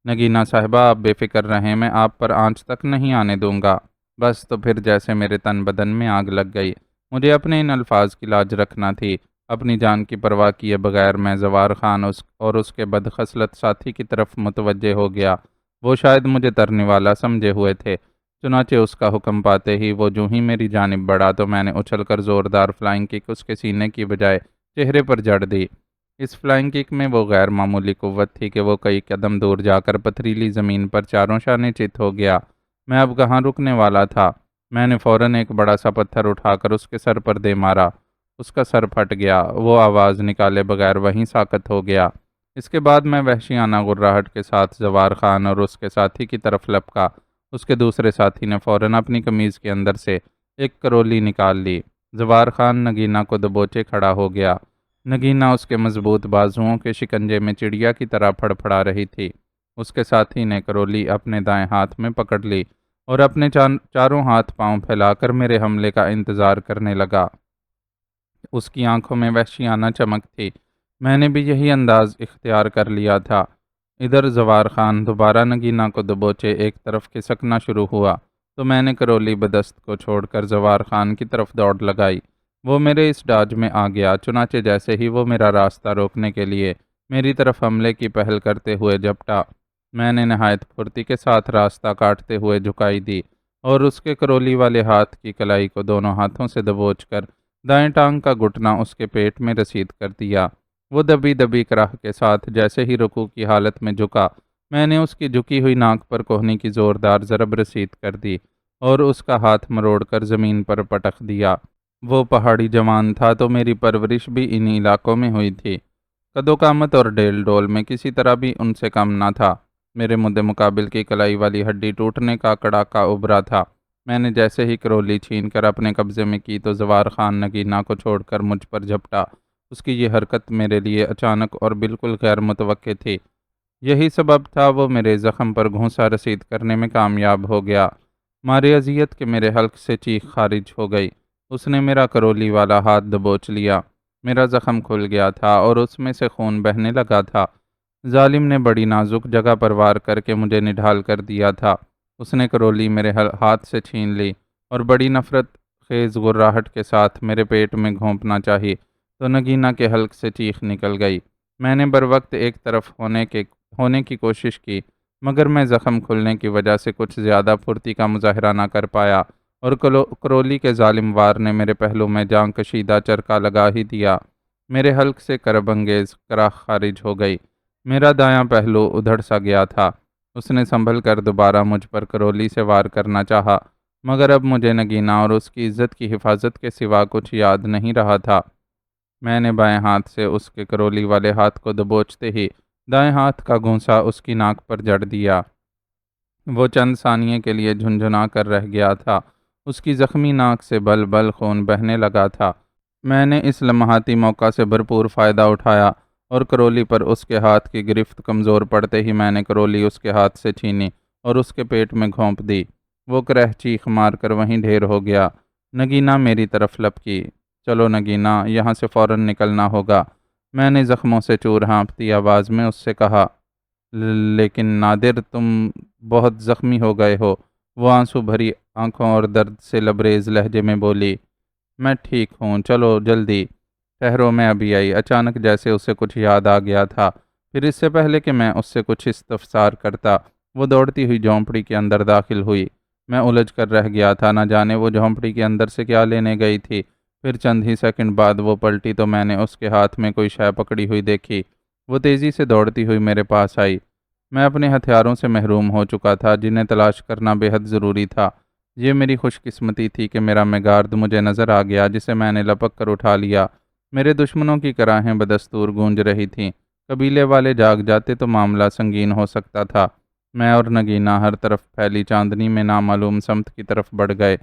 نگینہ صاحبہ، آپ بے فکر رہیں، میں آپ پر آنچ تک نہیں آنے دوں گا۔ بس تو پھر جیسے میرے تن بدن میں آگ لگ گئی۔ مجھے اپنے ان الفاظ کی لاج رکھنا تھی۔ اپنی جان کی پرواہ کیے بغیر میں زوار خان اور اس کے بدخصلت ساتھی کی طرف متوجہ ہو گیا۔ وہ شاید مجھے ترنے والا سمجھے ہوئے تھے، چنانچہ اس کا حکم پاتے ہی وہ جو ہی میری جانب بڑھا تو میں نے اچھل کر زوردار فلائنگ کک اس کے سینے کی بجائے چہرے پر جڑ دی۔ اس فلائنگ کک میں وہ غیر معمولی قوت تھی کہ وہ کئی قدم دور جا کر پتھریلی زمین پر چاروں شانے چت ہو گیا۔ میں اب کہاں رکنے والا تھا؟ میں نے فوراً ایک بڑا سا پتھر اٹھا کر اس کے سر پر دے مارا۔ اس کا سر پھٹ گیا، وہ آواز نکالے بغیر وہیں ساکت ہو گیا۔ اس کے بعد میں وحشیانہ غراہٹ کے ساتھ زوار خان اور اس کے ساتھی کی طرف لپکا۔ اس کے دوسرے ساتھی نے فوراً اپنی قمیض کے اندر سے ایک کرولی نکال لی۔ زوار خان نگینہ کو دبوچے کھڑا ہو گیا۔ نگینہ اس کے مضبوط بازوؤں کے شکنجے میں چڑیا کی طرح پھڑ پھڑا رہی تھی۔ اس کے ساتھی نے کرولی اپنے دائیں ہاتھ میں پکڑ لی اور اپنے چاروں ہاتھ پاؤں پھیلا کر میرے حملے کا انتظار کرنے لگا۔ اس کی آنکھوں میں وحشیانہ چمک تھی۔ میں نے بھی یہی انداز اختیار کر لیا تھا۔ ادھر زوار خان دوبارہ نگینہ کو دبوچے ایک طرف کھسکنا شروع ہوا تو میں نے کرولی بدست کو چھوڑ کر زوار خان کی طرف دوڑ لگائی۔ وہ میرے اس ڈاج میں آ گیا، چنانچہ جیسے ہی وہ میرا راستہ روکنے کے لیے میری طرف حملے کی پہل کرتے ہوئے جھپٹا، میں نے نہایت پھرتی کے ساتھ راستہ کاٹتے ہوئے جھکائی دی اور اس کے کرولی والے ہاتھ کی کلائی کو دونوں ہاتھوں سے دبوچ کر دائیں ٹانگ کا گھٹنا اس کے پیٹ میں رسید کر دیا۔ وہ دبی دبی کراہ کے ساتھ جیسے ہی رکوع کی حالت میں جھکا، میں نے اس کی جھکی ہوئی ناک پر کوہنی کی زوردار ضرب رسید کر دی اور اس کا ہاتھ مروڑ کر زمین پر پٹخ دیا۔ وہ پہاڑی جوان تھا تو میری پرورش بھی انہی علاقوں میں ہوئی تھی۔ قد و قامت اور ڈیل ڈول میں کسی طرح بھی ان سے کم نہ تھا۔ میرے مد مقابل کی کلائی والی ہڈی ٹوٹنے کا کڑاکا ابھرا تھا۔ میں نے جیسے ہی کرولی چھین کر اپنے قبضے میں کی تو زوار خان نگینہ کو چھوڑ کر مجھ پر جھپٹا۔ اس کی یہ حرکت میرے لیے اچانک اور بالکل غیر متوقع تھی۔ یہی سبب تھا وہ میرے زخم پر گھونسا رسید کرنے میں کامیاب ہو گیا۔ مارے اذیت کے میرے حلق سے چیخ خارج ہو گئی۔ اس نے میرا کرولی والا ہاتھ دبوچ لیا۔ میرا زخم کھل گیا تھا اور اس میں سے خون بہنے لگا تھا۔ ظالم نے بڑی نازک جگہ پر وار کر کے مجھے نڈھال کر دیا تھا۔ اس نے کرولی میرے ہاتھ سے چھین لی اور بڑی نفرت خیز غراہٹ کے ساتھ میرے پیٹ میں گھونپنا چاہی تو نگینہ کے حلق سے چیخ نکل گئی۔ میں نے بروقت ایک طرف ہونے کی کوشش کی، مگر میں زخم کھلنے کی وجہ سے کچھ زیادہ پھرتی کا مظاہرہ نہ کر پایا اور کرولی کے ظالم وار نے میرے پہلو میں جان کشیدہ چرکا لگا ہی دیا۔ میرے حلق سے کرب انگیز کراہ خارج ہو گئی۔ میرا دایاں پہلو ادھڑ سا گیا تھا۔ اس نے سنبھل کر دوبارہ مجھ پر کرولی سے وار کرنا چاہا، مگر اب مجھے نگینہ اور اس کی عزت کی حفاظت کے سوا کچھ یاد نہیں رہا تھا۔ میں نے بائیں ہاتھ سے اس کے کرولی والے ہاتھ کو دبوچتے ہی دائیں ہاتھ کا گھونسا اس کی ناک پر جڑ دیا۔ وہ چند ثانیے کے لیے جھنجھنا کر رہ گیا تھا۔ اس کی زخمی ناک سے بل بل خون بہنے لگا تھا۔ میں نے اس لمحاتی موقع سے بھرپور فائدہ اٹھایا اور کرولی پر اس کے ہاتھ کی گرفت کمزور پڑتے ہی میں نے کرولی اس کے ہاتھ سے چھینی اور اس کے پیٹ میں گھونپ دی۔ وہ کرہ چیخ مار کر وہیں ڈھیر ہو گیا۔ نگینہ میری طرف لپکی۔ چلو نگینہ، یہاں سے فوراً نکلنا ہوگا، میں نے زخموں سے چور ہانپتی آواز میں اس سے کہا۔ لیکن نادر، تم بہت زخمی ہو گئے ہو، وہ آنسو بھری آنکھوں اور درد سے لبریز لہجے میں بولی۔ میں ٹھیک ہوں، چلو جلدی ٹھہرو، میں ابھی آئی۔ اچانک جیسے اسے کچھ یاد آ گیا تھا۔ پھر اس سے پہلے کہ میں اس سے کچھ استفسار کرتا، وہ دوڑتی ہوئی جھونپڑی کے اندر داخل ہوئی۔ میں الجھ کر رہ گیا تھا، نہ جانے وہ جھونپڑی کے اندر سے کیا لینے گئی تھی۔ پھر چند ہی سیکنڈ بعد وہ پلٹی تو میں نے اس کے ہاتھ میں کوئی شے پکڑی ہوئی دیکھی۔ وہ تیزی سے دوڑتی ہوئی میرے پاس آئی۔ میں اپنے ہتھیاروں سے محروم ہو چکا تھا، جنہیں تلاش کرنا بے حد ضروری تھا۔ یہ میری خوش قسمتی تھی کہ میرا میگارد مجھے نظر آ گیا، جسے میں نے لپک کر اٹھا لیا۔ میرے دشمنوں کی کراہیں بدستور گونج رہی تھیں۔ قبیلے والے جاگ جاتے تو معاملہ سنگین ہو سکتا تھا۔ میں اور نگینہ ہر طرف پھیلی چاندنی میں نامعلوم سمت کی طرف بڑھ گئے۔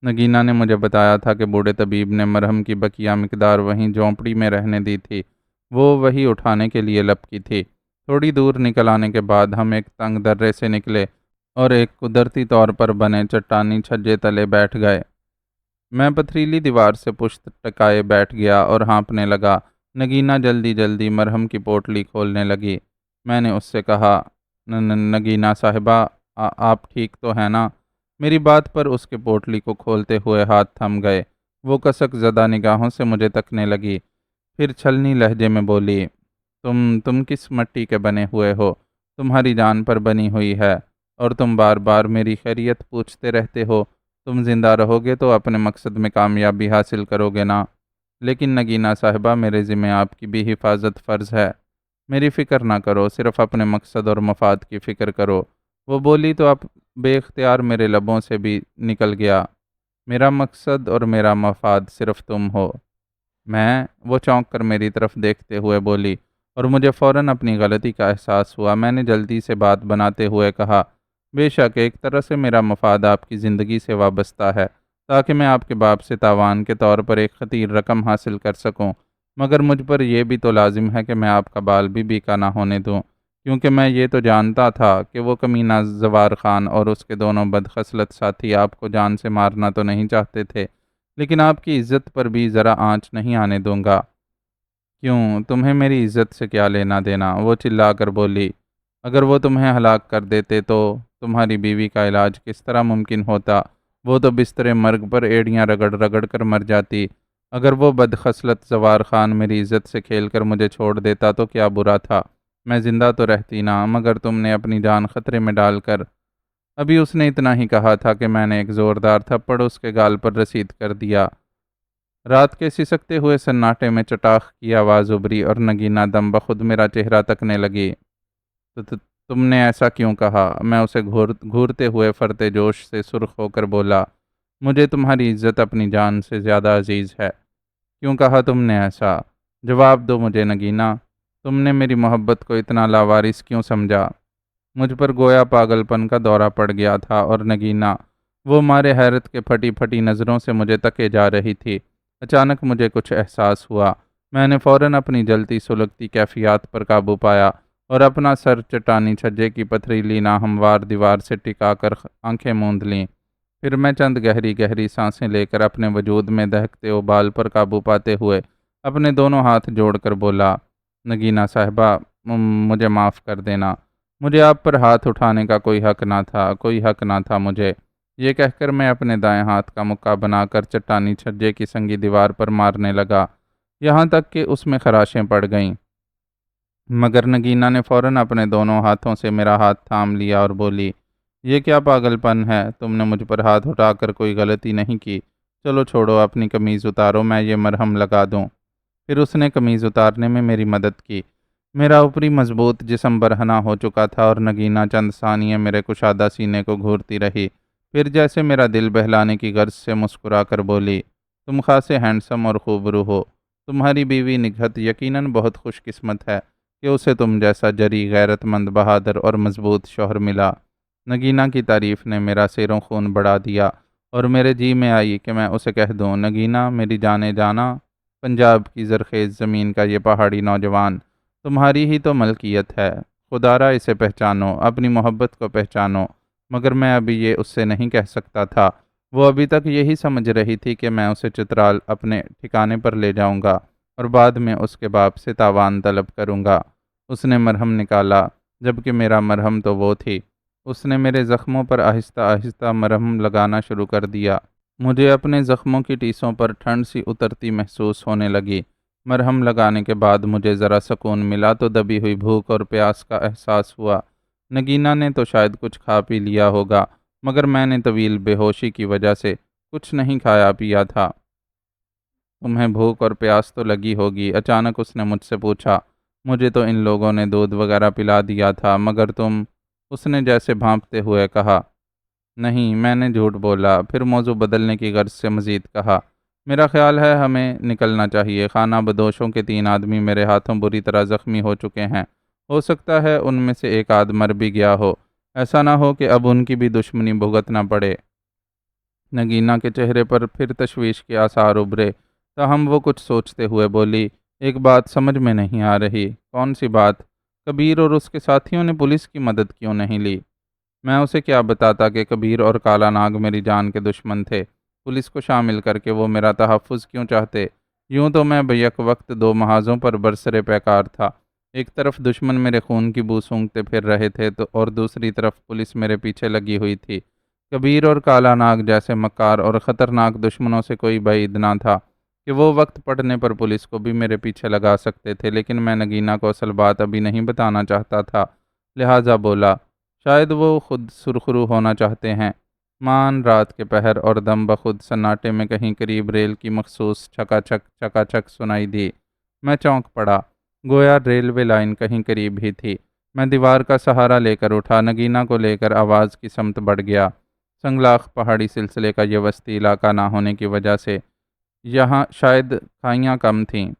نگینہ نے مجھے بتایا تھا کہ بوڑھے طبیب نے مرہم کی بقیہ مقدار وہیں جھونپڑی میں رہنے دی تھی۔ وہ وہی اٹھانے کے لیے لپکی تھی۔ تھوڑی دور نکل آنے کے بعد ہم ایک تنگ درے سے نکلے اور ایک قدرتی طور پر بنے چٹانی چھجے تلے بیٹھ گئے۔ میں پتھریلی دیوار سے پشت ٹکائے بیٹھ گیا اور ہانپنے لگا۔ نگینہ جلدی جلدی مرہم کی پوٹلی کھولنے لگی۔ میں نے اس سے کہا، نگینہ صاحبہ، آپ ٹھیک تو ہیں نا؟ میری بات پر اس کے پوٹلی کو کھولتے ہوئے ہاتھ تھم گئے۔ وہ کسک زدہ نگاہوں سے مجھے تکنے لگی، پھر چھلنی لہجے میں بولی، تم کس مٹی کے بنے ہوئے ہو؟ تمہاری جان پر بنی ہوئی ہے، اور تم بار بار میری خیریت پوچھتے رہتے ہو۔ تم زندہ رہو گے تو اپنے مقصد میں کامیابی حاصل کرو گے نا؟ لیکن نگینہ صاحبہ، میرے ذمہ آپ کی بھی حفاظت فرض ہے۔ میری فکر نہ کرو، صرف اپنے مقصد اور مفاد کی فکر کرو۔ وہ بولی تو اب بے اختیار میرے لبوں سے بھی نکل گیا، میرا مقصد اور میرا مفاد صرف تم ہو۔ وہ چونک کر میری طرف دیکھتے ہوئے بولی، اور مجھے فوراً اپنی غلطی کا احساس ہوا۔ میں نے جلدی سے بات بناتے ہوئے کہا، بے شک ایک طرح سے میرا مفاد آپ کی زندگی سے وابستہ ہے، تاکہ میں آپ کے باپ سے تاوان کے طور پر ایک خطیر رقم حاصل کر سکوں، مگر مجھ پر یہ بھی تو لازم ہے کہ میں آپ کا بال بھی بیکا نہ ہونے دوں، کیونکہ میں یہ تو جانتا تھا کہ وہ کمینہ زوار خان اور اس کے دونوں بدخصلت ساتھی آپ کو جان سے مارنا تو نہیں چاہتے تھے، لیکن آپ کی عزت پر بھی ذرا آنچ نہیں آنے دوں گا۔ کیوں، تمہیں میری عزت سے کیا لینا دینا؟ وہ چلا کر بولی، اگر وہ تمہیں ہلاک کر دیتے تو تمہاری بیوی کا علاج کس طرح ممکن ہوتا؟ وہ تو بستر مرگ پر ایڑیاں رگڑ رگڑ کر مر جاتی۔ اگر وہ بدخصلت زوار خان میری عزت سے کھیل کر مجھے چھوڑ دیتا تو کیا برا تھا؟ میں زندہ تو رہتی نا، مگر تم نے اپنی جان خطرے میں ڈال کر۔ ابھی اس نے اتنا ہی کہا تھا کہ میں نے ایک زوردار تھپڑ اس کے گال پر رسید کر دیا۔ رات کے سسکتے ہوئے سناٹے میں چٹاخ کی آواز ابھری اور نگینہ دم بخود میرا چہرہ تکنے لگی۔ تم نے ایسا کیوں کہا؟ میں اسے گھورتے ہوئے فرتے جوش سے سرخ ہو کر بولا، مجھے تمہاری عزت اپنی جان سے زیادہ عزیز ہے۔ کیوں کہا تم نے ایسا؟ جواب دو مجھے نگینہ، تم نے میری محبت کو اتنا لاوارث کیوں سمجھا؟ مجھ پر گویا پاگل پن کا دورہ پڑ گیا تھا، اور نگینہ وہ مارے حیرت کے پھٹی پھٹی نظروں سے مجھے تکے جا رہی تھی۔ اچانک مجھے کچھ احساس ہوا۔ میں نے فوراً اپنی جلتی سلگتی کیفیات پر قابو پایا اور اپنا سر چٹانی چھجے کی پتھریلی ناہموار دیوار سے ٹکا کر آنکھیں موند لیں۔ پھر میں چند گہری گہری سانسیں لے کر اپنے وجود میں دہکتے ابال پر قابو پاتے ہوئے اپنے دونوں ہاتھ جوڑ کر بولا، نگینہ صاحبہ، مجھے معاف کر دینا۔ مجھے آپ پر ہاتھ اٹھانے کا کوئی حق نہ تھا مجھے۔ یہ کہہ کر میں اپنے دائیں ہاتھ کا مکہ بنا کر چٹانی چھجے کی سنگی دیوار پر مارنے لگا، یہاں تک کہ اس میں خراشیں پڑ گئیں، مگر نگینہ نے فوراً اپنے دونوں ہاتھوں سے میرا ہاتھ تھام لیا اور بولی، یہ کیا پاگل پن ہے؟ تم نے مجھ پر ہاتھ اٹھا کر کوئی غلطی نہیں کی۔ چلو چھوڑو، اپنی قمیض اتارو، میں یہ مرہم لگا دوں۔ پھر اس نے قمیض اتارنے میں میری مدد کی۔ میرا اوپری مضبوط جسم برہنہ ہو چکا تھا اور نگینہ چند ثانیے میرے کشادہ سینے کو گھورتی رہی، پھر جیسے میرا دل بہلانے کی غرض سے مسکرا کر بولی، تم خاصے ہینڈسم اور خوبرو ہو۔ تمہاری بیوی نگہت یقیناً بہت خوش قسمت ہے کہ اسے تم جیسا جری، غیرت مند، بہادر اور مضبوط شوہر ملا۔ نگینہ کی تعریف نے میرا سیروں خون بڑھا دیا اور میرے جی میں آئی کہ میں اسے کہہ دوں، نگینہ میری جانے جانا، پنجاب کی زرخیز زمین کا یہ پہاڑی نوجوان تمہاری ہی تو ملکیت ہے، خدارا اسے پہچانو، اپنی محبت کو پہچانو۔ مگر میں ابھی یہ اس سے نہیں کہہ سکتا تھا۔ وہ ابھی تک یہی سمجھ رہی تھی کہ میں اسے چترال اپنے ٹھکانے پر لے جاؤں گا اور بعد میں اس کے باپ سے تاوان طلب کروں گا۔ اس نے مرہم نکالا، جبکہ میرا مرہم تو وہ تھی۔ اس نے میرے زخموں پر آہستہ آہستہ مرہم لگانا شروع کر دیا۔ مجھے اپنے زخموں کی ٹیسوں پر ٹھنڈ سی اترتی محسوس ہونے لگی۔ مرہم لگانے کے بعد مجھے ذرا سکون ملا تو دبی ہوئی بھوک اور پیاس کا احساس ہوا۔ نگینہ نے تو شاید کچھ کھا پی لیا ہوگا، مگر میں نے طویل بے ہوشی کی وجہ سے کچھ نہیں کھایا پیا تھا۔ تمہیں بھوک اور پیاس تو لگی ہوگی، اچانک اس نے مجھ سے پوچھا۔ مجھے تو ان لوگوں نے دودھ وغیرہ پلا دیا تھا، مگر تم، اس نے جیسے بھانپتے ہوئے کہا۔ نہیں، میں نے جھوٹ بولا۔ پھر موضوع بدلنے کی غرض سے مزید کہا، میرا خیال ہے ہمیں نکلنا چاہیے، خانہ بدوشوں کے 3 آدمی میرے ہاتھوں بری طرح زخمی ہو چکے ہیں، ہو سکتا ہے ان میں سے ایک آدھ مر بھی گیا ہو، ایسا نہ ہو کہ اب ان کی بھی دشمنی بھگتنا پڑے۔ نگینہ کے چہرے پر پھر تشویش کے آثار ابھرے، تاہم وہ کچھ سوچتے ہوئے بولی، ایک بات سمجھ میں نہیں آ رہی۔ کون سی بات؟ کبیر اور اس کے ساتھیوں نے پولیس کی مدد کیوں نہیں لی؟ میں اسے کیا بتاتا کہ کبیر اور کالا ناگ میری جان کے دشمن تھے؟ پولیس کو شامل کر کے وہ میرا تحفظ کیوں چاہتے؟ یوں تو میں بیک وقت 2 محاذوں پر برسر پیکار تھا۔ ایک طرف دشمن میرے خون کی بو سونگھتے پھر رہے تھے اور دوسری طرف پولیس میرے پیچھے لگی ہوئی تھی۔ کبیر اور کالا ناگ جیسے مکار اور خطرناک دشمنوں سے کوئی بعید نہ تھا کہ وہ وقت پڑنے پر پولیس کو بھی میرے پیچھے لگا سکتے تھے، لیکن میں نگینا کو اصل بات ابھی نہیں بتانا چاہتا تھا، لہٰذا بولا، شاید وہ خود سرخرو ہونا چاہتے ہیں۔ مان رات کے پہر اور دم بخود سناٹے میں کہیں قریب ریل کی مخصوص چکا چک سنائی دی۔ میں چونک پڑا، گویا ریلوے لائن کہیں قریب ہی تھی۔ میں دیوار کا سہارا لے کر اٹھا، نگینا کو لے کر آواز کی سمت بڑھ گیا۔ سنگلاخ پہاڑی سلسلے کا یہ وسطی علاقہ نہ ہونے کی وجہ سے یہاں شاید کھائیاں کم تھیں،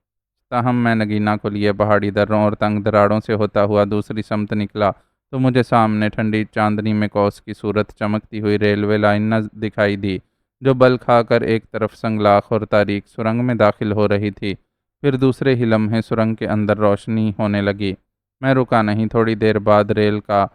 تاہم میں نگینا کو لیے پہاڑی دروں اور تنگ دراڑوں سے ہوتا ہوا دوسری سمت نکلا تو مجھے سامنے ٹھنڈی چاندنی میں قوس کی صورت چمکتی ہوئی ریلوے لائن نہ دکھائی دی، جو بل کھا کر ایک طرف سنگلاخ اور تاریک سرنگ میں داخل ہو رہی تھی۔ پھر دوسرے ہی لمحے سرنگ کے اندر روشنی ہونے لگی۔ میں رکا نہیں، تھوڑی دیر بعد ریل کا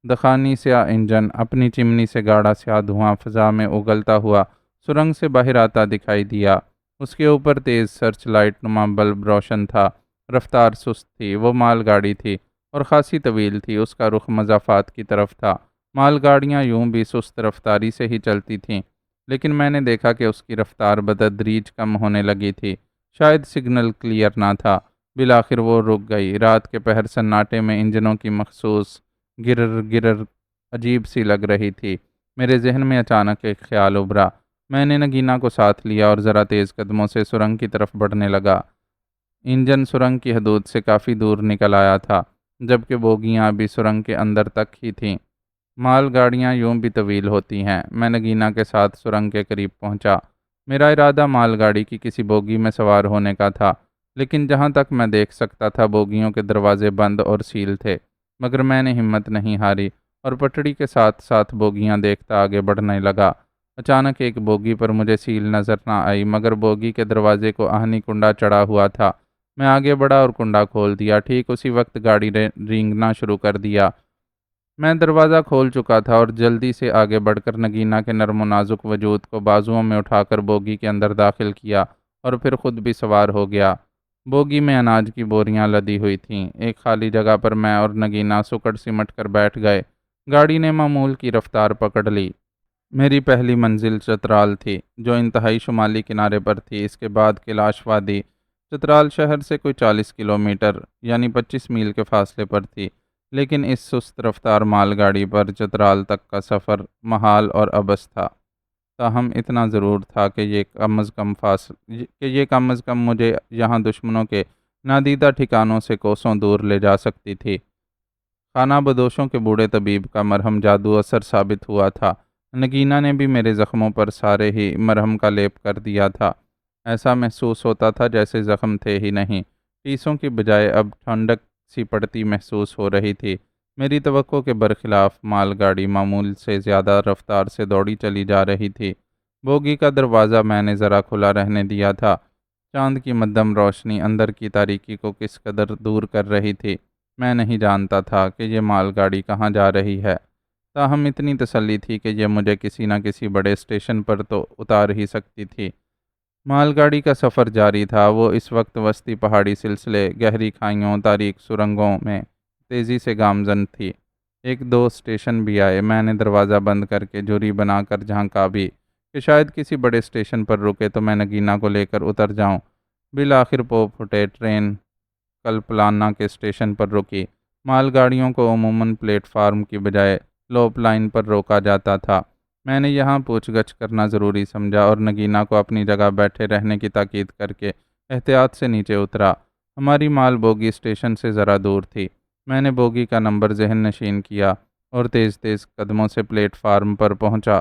دخانی سیاہ انجن اپنی چمنی سے گاڑھا سیاہ دھواں فضا میں اگلتا ہوا سرنگ سے باہر آتا دکھائی دیا۔ اس کے اوپر تیز سرچ لائٹ نما بلب روشن تھا، رفتار سست تھی۔ وہ مال گاڑی تھی اور خاصی طویل تھی، اس کا رخ مضافات کی طرف تھا۔ مال گاڑیاں یوں بھی سست رفتاری سے ہی چلتی تھیں، لیکن میں نے دیکھا کہ اس کی رفتار بتدریج کم ہونے لگی تھی، شاید سگنل کلیئر نہ تھا۔ بالآخر وہ رک گئی۔ رات کے پہر سناٹے میں انجنوں کی مخصوص گرر گرر عجیب سی لگ رہی تھی۔ میرے ذہن میں اچانک ایک خیال ابھرا۔ میں نے نگینا کو ساتھ لیا اور ذرا تیز قدموں سے سرنگ کی طرف بڑھنے لگا۔ انجن سرنگ کی حدود سے کافی دور نکل آیا تھا، جبکہ بوگیاں ابھی سرنگ کے اندر تک ہی تھیں۔ مال گاڑیاں یوں بھی طویل ہوتی ہیں۔ میں نگینا کے ساتھ سرنگ کے قریب پہنچا۔ میرا ارادہ مال گاڑی کی کسی بوگی میں سوار ہونے کا تھا، لیکن جہاں تک میں دیکھ سکتا تھا بوگیوں کے دروازے بند اور سیل تھے، مگر میں نے ہمت نہیں ہاری اور پٹڑی کے ساتھ ساتھ بوگیاں دیکھتا آگے بڑھنے لگا۔ اچانک ایک بوگی پر مجھے سیل نظر نہ آئی، مگر بوگی کے دروازے کو آہنی کنڈا چڑھا ہوا تھا۔ میں آگے بڑھا اور کنڈا کھول دیا۔ ٹھیک اسی وقت گاڑی رینگنا شروع کر دیا۔ میں دروازہ کھول چکا تھا اور جلدی سے آگے بڑھ کر نگینا کے نرم و نازک وجود کو بازوؤں میں اٹھا کر بوگی کے اندر داخل کیا اور پھر خود بھی سوار ہو گیا۔ بوگی میں اناج کی بوریاں لدی ہوئی تھیں۔ ایک خالی جگہ پر میں اور نگینا سکڑ سمٹ کر بیٹھ گئے۔ گاڑی نے معمول کی رفتار پکڑ لی۔ میری پہلی منزل چترال تھی، جو انتہائی شمالی کنارے پر تھی۔ اس کے بعد کیلاش وادی چترال شہر سے کوئی 40 کلومیٹر یعنی 25 میل کے فاصلے پر تھی، لیکن اس سست رفتار مال گاڑی پر چترال تک کا سفر محال اور عبث تھا۔ تاہم اتنا ضرور تھا کہ یہ کم از کم مجھے یہاں دشمنوں کے نادیدہ ٹھکانوں سے کوسوں دور لے جا سکتی تھی۔ خانہ بدوشوں کے بوڑھے طبیب کا مرہم جادو اثر ثابت ہوا تھا۔ نگینا نے بھی میرے زخموں پر سارے ہی مرہم کا لیپ کر دیا تھا۔ ایسا محسوس ہوتا تھا جیسے زخم تھے ہی نہیں، ٹیسوں کی بجائے اب ٹھنڈک سی پڑتی محسوس ہو رہی تھی۔ میری توقع کے برخلاف مال گاڑی معمول سے زیادہ رفتار سے دوڑی چلی جا رہی تھی۔ بوگی کا دروازہ میں نے ذرا کھلا رہنے دیا تھا۔ چاند کی مدھم روشنی اندر کی تاریکی کو کس قدر دور کر رہی تھی، میں نہیں جانتا تھا کہ یہ مال گاڑی کہاں جا رہی ہے، تاہم اتنی تسلی تھی کہ یہ مجھے کسی نہ کسی بڑے اسٹیشن پر تو اتار ہی سکتی تھی۔ مال گاڑی کا سفر جاری تھا۔ وہ اس وقت وسطی پہاڑی سلسلے، گہری کھائیوں، تاریک سرنگوں میں تیزی سے گامزن تھی۔ ایک دو اسٹیشن بھی آئے۔ میں نے دروازہ بند کر کے جھری بنا کر جھانکا بھی کہ شاید کسی بڑے اسٹیشن پر رکے تو میں نگینا کو لے کر اتر جاؤں۔ بالآخر پھٹے ٹرین کلپلانا کے اسٹیشن پر رکی۔ مال گاڑیوں کو عموماً پلیٹ فارم کی بجائے لوپ لائن پر روکا جاتا تھا۔ میں نے یہاں پوچھ گچھ کرنا ضروری سمجھا اور نگینا کو اپنی جگہ بیٹھے رہنے کی تاکید کر کے احتیاط سے نیچے اترا۔ ہماری مال بوگی اسٹیشن سے ذرا دور تھی۔ میں نے بوگی کا نمبر ذہن نشین کیا اور تیز تیز قدموں سے پلیٹ فارم پر پہنچا۔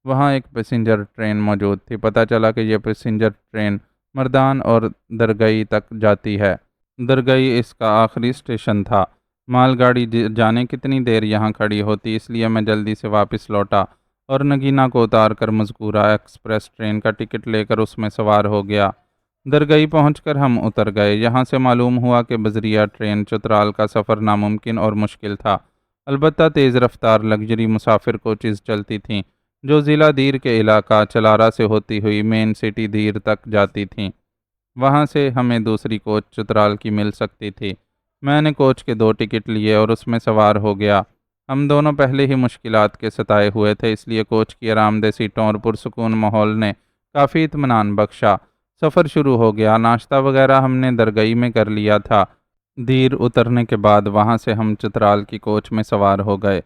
وہاں ایک پیسنجر ٹرین موجود تھی۔ پتہ چلا کہ یہ پیسنجر ٹرین مردان اور درگئی تک جاتی ہے۔ درگئی اس کا آخری اسٹیشن تھا۔ مال گاڑی جانے کتنی دیر یہاں کھڑی ہوتی، اس لیے میں جلدی سے واپس لوٹا اور نگینا کو اتار کر مذکورہ ایکسپریس ٹرین کا ٹکٹ لے کر اس میں سوار ہو گیا۔ درگئی پہنچ کر ہم اتر گئے۔ یہاں سے معلوم ہوا کہ بذریعہ ٹرین چترال کا سفر ناممکن اور مشکل تھا۔ البتہ تیز رفتار لگژری مسافر کوچز چلتی تھیں، جو ضلع دیر کے علاقہ چلارا سے ہوتی ہوئی مین سٹی دیر تک جاتی تھیں۔ وہاں سے ہمیں دوسری کوچ چترال کی مل سکتی تھی۔ میں نے کوچ کے 2 ٹکٹ لیے اور اس میں سوار ہو گیا۔ ہم دونوں پہلے ہی مشکلات کے ستائے ہوئے تھے، اس لیے کوچ کی آرام دہ سیٹوں اور پرسکون ماحول نے کافی اطمینان بخشا۔ سفر شروع ہو گیا۔ ناشتہ وغیرہ ہم نے درگئی میں کر لیا تھا۔ دیر اترنے کے بعد وہاں سے ہم چترال کی کوچ میں سوار ہو گئے۔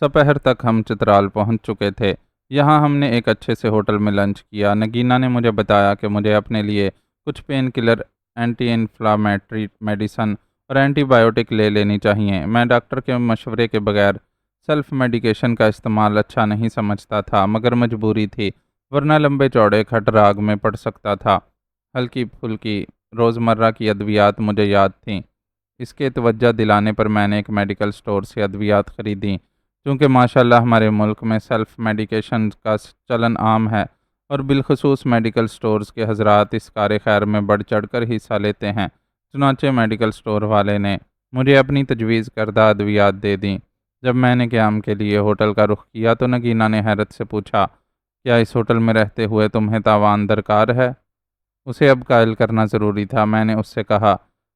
دوپہر تک ہم چترال پہنچ چکے تھے۔ یہاں ہم نے ایک اچھے سے ہوٹل میں لنچ کیا۔ نگینا نے مجھے بتایا کہ مجھے اپنے لیے کچھ pain colour, anti inflammatory medicine اور اینٹی بائیوٹک لے لینی چاہیے۔ میں ڈاکٹر کے مشورے کے بغیر سیلف میڈیکیشن کا استعمال اچھا نہیں سمجھتا تھا، مگر مجبوری تھی، ورنہ لمبے چوڑے کھٹ راگ میں پڑ سکتا تھا۔ ہلکی پھلکی روزمرہ کی ادویات مجھے یاد تھیں۔ اس کے توجہ دلانے پر میں نے ایک میڈیکل سٹور سے ادویات خریدیں۔ چونکہ ماشاءاللہ ہمارے ملک میں سیلف میڈیکیشن کا چلن عام ہے اور بالخصوص میڈیکل سٹورز کے حضرات اس کار خیر میں بڑھ چڑھ کر حصہ لیتے ہیں، چنانچہ میڈیکل سٹور والے نے مجھے اپنی تجویز کردہ ادویات دے دیں۔ جب میں نے قیام کے لیے ہوٹل کا رخ کیا تو نگینا نے حیرت سے پوچھا، کیا اس ہوٹل میں رہتے ہوئے تمہیں تاوان درکار ہے؟ اسے اب قائل کرنا ضروری تھا۔ میں نے اس سے کہا،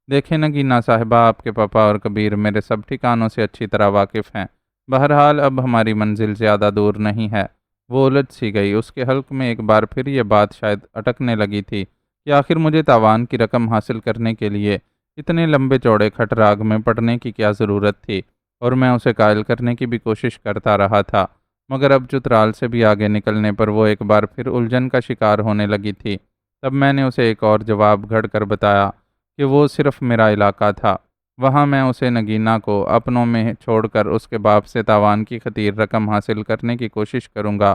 دیکھیں نگینا صاحبہ، آپ کے پاپا اور کبیر میرے سب ٹھکانوں سے اچھی طرح واقف ہیں۔ بہرحال اب ہماری منزل زیادہ دور نہیں ہے۔ وہ الجھ سی گئی۔ اس کے حلق میں ایک بار پھر یہ بات شاید اٹکنے لگی تھی کہ آخر مجھے تاوان کی رقم حاصل کرنے کے لیے اتنے لمبے چوڑے کھٹ راگ میں پڑنے کی کیا ضرورت تھی، اور میں اسے قائل کرنے کی بھی کوشش کرتا رہا تھا، مگر اب چترال سے بھی آگے نکلنے پر وہ ایک بار پھر الجھن کا شکار ہونے لگی تھی۔ تب میں نے اسے ایک اور جواب گھڑ کر بتایا کہ وہ صرف میرا علاقہ تھا، وہاں میں اسے نگینا کو اپنوں میں چھوڑ کر اس کے باپ سے تاوان کی خطیر رقم حاصل کرنے کی کوشش کروں گا۔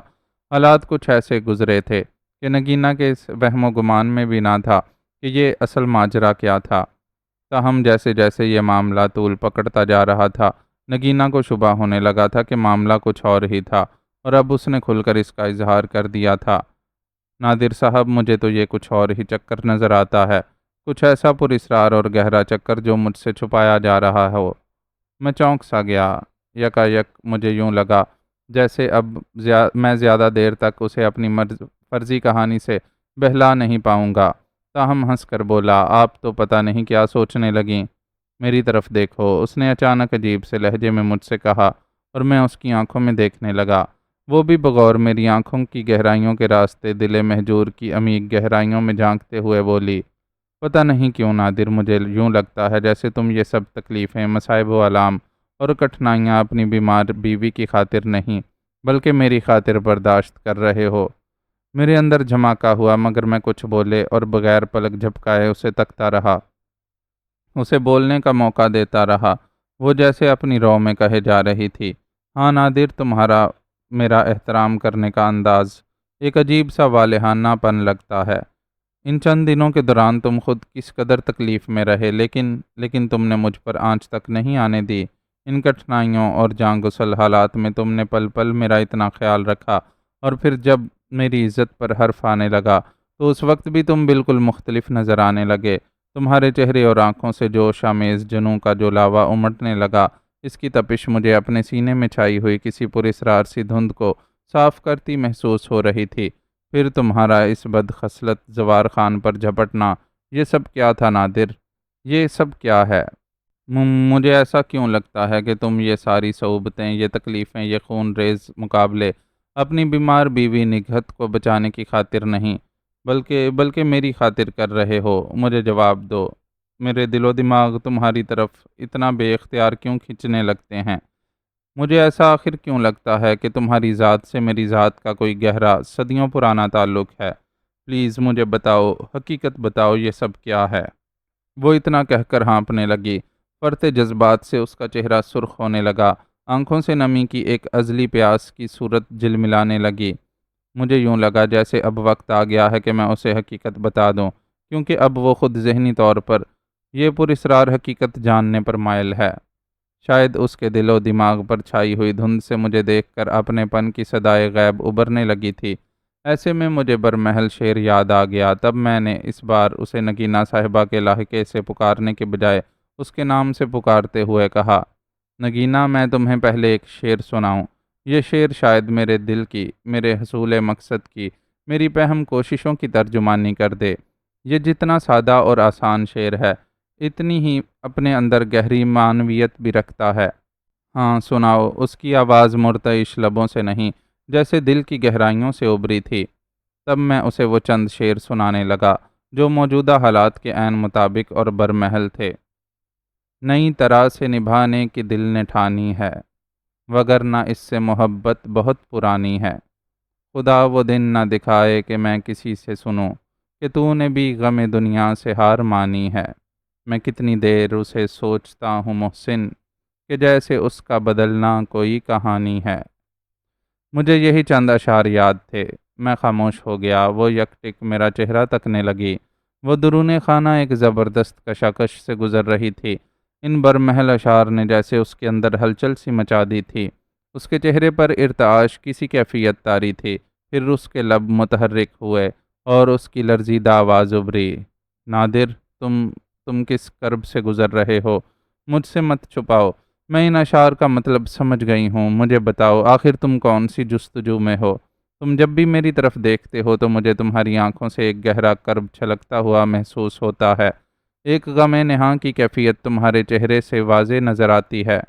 حالات کچھ ایسے گزرے تھے کہ نگینا کے اس وہم و گمان میں بھی نہ تھا کہ یہ اصل ماجرا کیا تھا۔ تاہم جیسے جیسے یہ معاملہ طول پکڑتا جا رہا تھا، نگینا کو شبہ ہونے لگا تھا کہ معاملہ کچھ اور ہی تھا، اور اب اس نے کھل کر اس کا اظہار کر دیا تھا۔ نادر صاحب، مجھے تو یہ کچھ اور ہی چکر نظر آتا ہے، کچھ ایسا پر اسرار اور گہرا چکر جو مجھ سے چھپایا جا رہا ہو۔ میں چونک سا گیا۔ یکا یک مجھے یوں لگا جیسے اب میں زیادہ دیر تک اسے اپنی فرضی کہانی سے بہلا نہیں پاؤں گا۔ تاہم ہنس کر بولا، آپ تو پتہ نہیں کیا سوچنے لگیں۔ میری طرف دیکھو، اس نے اچانک عجیب سے لہجے میں مجھ سے کہا، اور میں اس کی آنکھوں میں دیکھنے لگا۔ وہ بھی بغور میری آنکھوں کی گہرائیوں کے راستے دل مہجور کی عمیق گہرائیوں میں جھانکتے ہوئے بولی، پتہ نہیں کیوں نادر، مجھے یوں لگتا ہے جیسے تم یہ سب تکلیفیں، مصائب و آلام اور کٹھنائیاں اپنی بیمار بیوی کی خاطر نہیں بلکہ میری خاطر برداشت کر رہے ہو۔ میرے اندر جھماکا ہوا، مگر میں کچھ بولے اور بغیر پلک جھپکائے اسے تکتا رہا، اسے بولنے کا موقع دیتا رہا۔ وہ جیسے اپنی رو میں کہے جا رہی تھی، ہاں نادر، تمہارا میرا احترام کرنے کا انداز ایک عجیب سا والہانہ پن لگتا ہے۔ ان چند دنوں کے دوران تم خود کس قدر تکلیف میں رہے، لیکن تم نے مجھ پر آنچ تک نہیں آنے دی۔ ان کٹھنائیوں اور جاں گسل حالات میں تم نے پل پل میرا اتنا خیال رکھا، اور پھر جب میری عزت پر حرف آنے لگا تو اس وقت بھی تم بالکل مختلف نظر آنے لگے۔ تمہارے چہرے اور آنکھوں سے جوش آمیز جنوں کا جو لاوا امٹنے لگا، اس کی تپش مجھے اپنے سینے میں چھائی ہوئی کسی پراسرار سی دھند کو صاف کرتی محسوس ہو رہی تھی۔ پھر تمہارا اس بد خصلت زوار خان پر جھپٹنا، یہ سب کیا تھا نادر؟ یہ سب کیا ہے؟ مجھے ایسا کیوں لگتا ہے کہ تم یہ ساری صعوبتیں، یہ تکلیفیں، یہ خون ریز مقابلے اپنی بیمار بیوی نگہت کو بچانے کی خاطر نہیں بلکہ میری خاطر کر رہے ہو؟ مجھے جواب دو۔ میرے دل و دماغ تمہاری طرف اتنا بے اختیار کیوں کھنچنے لگتے ہیں؟ مجھے ایسا آخر کیوں لگتا ہے کہ تمہاری ذات سے میری ذات کا کوئی گہرا، صدیوں پرانا تعلق ہے؟ پلیز مجھے بتاؤ، حقیقت بتاؤ، یہ سب کیا ہے؟ وہ اتنا کہہ کر ہانپنے لگی۔ فرتے جذبات سے اس کا چہرہ سرخ ہونے لگا، آنکھوں سے نمی کی ایک ازلی پیاس کی صورت جلملانے لگی۔ مجھے یوں لگا جیسے اب وقت آ گیا ہے کہ میں اسے حقیقت بتا دوں، کیونکہ اب وہ خود ذہنی طور پر یہ پراسرار حقیقت جاننے پر مائل ہے۔ شاید اس کے دل و دماغ پر چھائی ہوئی دھند سے مجھے دیکھ کر اپنے پن کی صدائے غیب ابھرنے لگی تھی۔ ایسے میں مجھے برمحل شعر یاد آ گیا۔ تب میں نے اس بار اسے نگینا صاحبہ کے لاحقے سے پکارنے کے بجائے اس کے نام سے پکارتے ہوئے کہا، نگینا، میں تمہیں پہلے ایک شعر سناؤں۔ یہ شعر شاید میرے دل کی، میرے حصول مقصد کی، میری پہم کوششوں کی ترجمانی کر دے۔ یہ جتنا سادہ اور آسان شعر ہے، اتنی ہی اپنے اندر گہری معنویت بھی رکھتا ہے۔ ہاں سناؤ۔ اس کی آواز مرتعش لبوں سے نہیں، جیسے دل کی گہرائیوں سے ابری تھی۔ تب میں اسے وہ چند شعر سنانے لگا جو موجودہ حالات کے عین مطابق اور برمحل تھے۔ نئی طرح سے نبھانے کی دل نے ٹھانی ہے، وگرنہ اس سے محبت بہت پرانی ہے۔ خدا وہ دن نہ دکھائے کہ میں کسی سے سنوں کہ تو نے بھی غم دنیا سے ہار مانی ہے۔ میں کتنی دیر اسے سوچتا ہوں محسن کہ جیسے اس کا بدلنا کوئی کہانی ہے۔ مجھے یہی چند اشعار یاد تھے۔ میں خاموش ہو گیا۔ وہ یک ٹک میرا چہرہ تکنے لگی۔ وہ درون خانہ ایک زبردست کشاکش سے گزر رہی تھی۔ ان برمحل اشعار نے جیسے اس کے اندر ہلچل سی مچا دی تھی۔ اس کے چہرے پر ارتعاش کی سی کیفیت طاری تھی۔ پھر اس کے لب متحرک ہوئے اور اس کی لرزیدہ آواز ابھری، نادر، تم کس کرب سے گزر رہے ہو؟ مجھ سے مت چھپاؤ، میں ان اشعار کا مطلب سمجھ گئی ہوں۔ مجھے بتاؤ آخر تم کون سی جستجو میں ہو؟ تم جب بھی میری طرف دیکھتے ہو تو مجھے تمہاری آنکھوں سے ایک گہرا کرب چھلکتا ہوا محسوس ہوتا ہے۔ ایک غم نہاں کی کیفیت تمہارے چہرے سے واضح نظر آتی ہے۔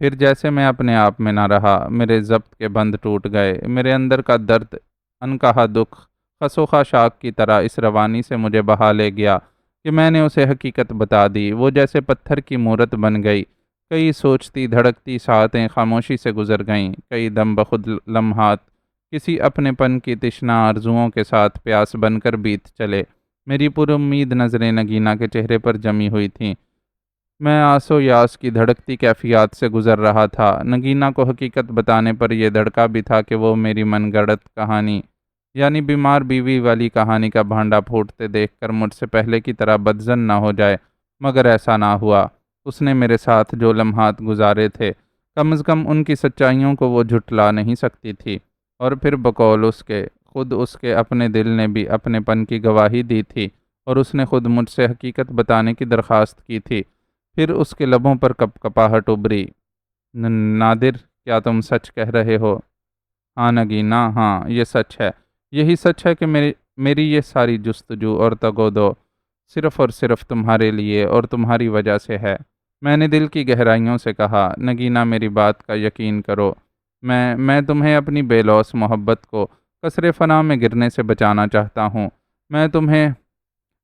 پھر جیسے میں اپنے آپ میں نہ رہا، میرے ضبط کے بند ٹوٹ گئے۔ میرے اندر کا درد، انکہا دکھ، خسوخا شاخ کی طرح اس روانی سے مجھے بہا لے گیا کہ میں نے اسے حقیقت بتا دی۔ وہ جیسے پتھر کی مورت بن گئی۔ کئی سوچتی دھڑکتی ساعتیں خاموشی سے گزر گئیں۔ کئی دم بخود لمحات کسی اپنے پن کی تشنا آرزوؤں کے ساتھ پیاس بن کر بیت چلے۔ میری پر امید نظریں نگینہ کے چہرے پر جمی ہوئی تھیں۔ میں آس و یاس کی دھڑکتی کیفیات سے گزر رہا تھا۔ نگینہ کو حقیقت بتانے پر یہ دھڑکا بھی تھا کہ وہ میری من گڑت کہانی، یعنی بیمار بیوی والی کہانی کا بھانڈا پھوٹتے دیکھ کر مجھ سے پہلے کی طرح بدظن نہ ہو جائے، مگر ایسا نہ ہوا۔ اس نے میرے ساتھ جو لمحات گزارے تھے، کم از کم ان کی سچائیوں کو وہ جھٹلا نہیں سکتی تھی، اور پھر بقول اس کے، خود اس کے اپنے دل نے بھی اپنے پن کی گواہی دی تھی، اور اس نے خود مجھ سے حقیقت بتانے کی درخواست کی تھی۔ پھر اس کے لبوں پر کپ کپاہٹ ابری، نادر، کیا تم سچ کہہ رہے ہو؟ ہاں نگینہ، ہاں، یہ سچ ہے۔ یہی سچ ہے کہ میری یہ ساری جستجو اور تگ و دو صرف اور صرف تمہارے لیے اور تمہاری وجہ سے ہے۔ میں نے دل کی گہرائیوں سے کہا، نگینہ میری بات کا یقین کرو۔ میں تمہیں اپنی بے لوث محبت کو قصر فنا میں گرنے سے بچانا چاہتا ہوں۔ میں تمہیں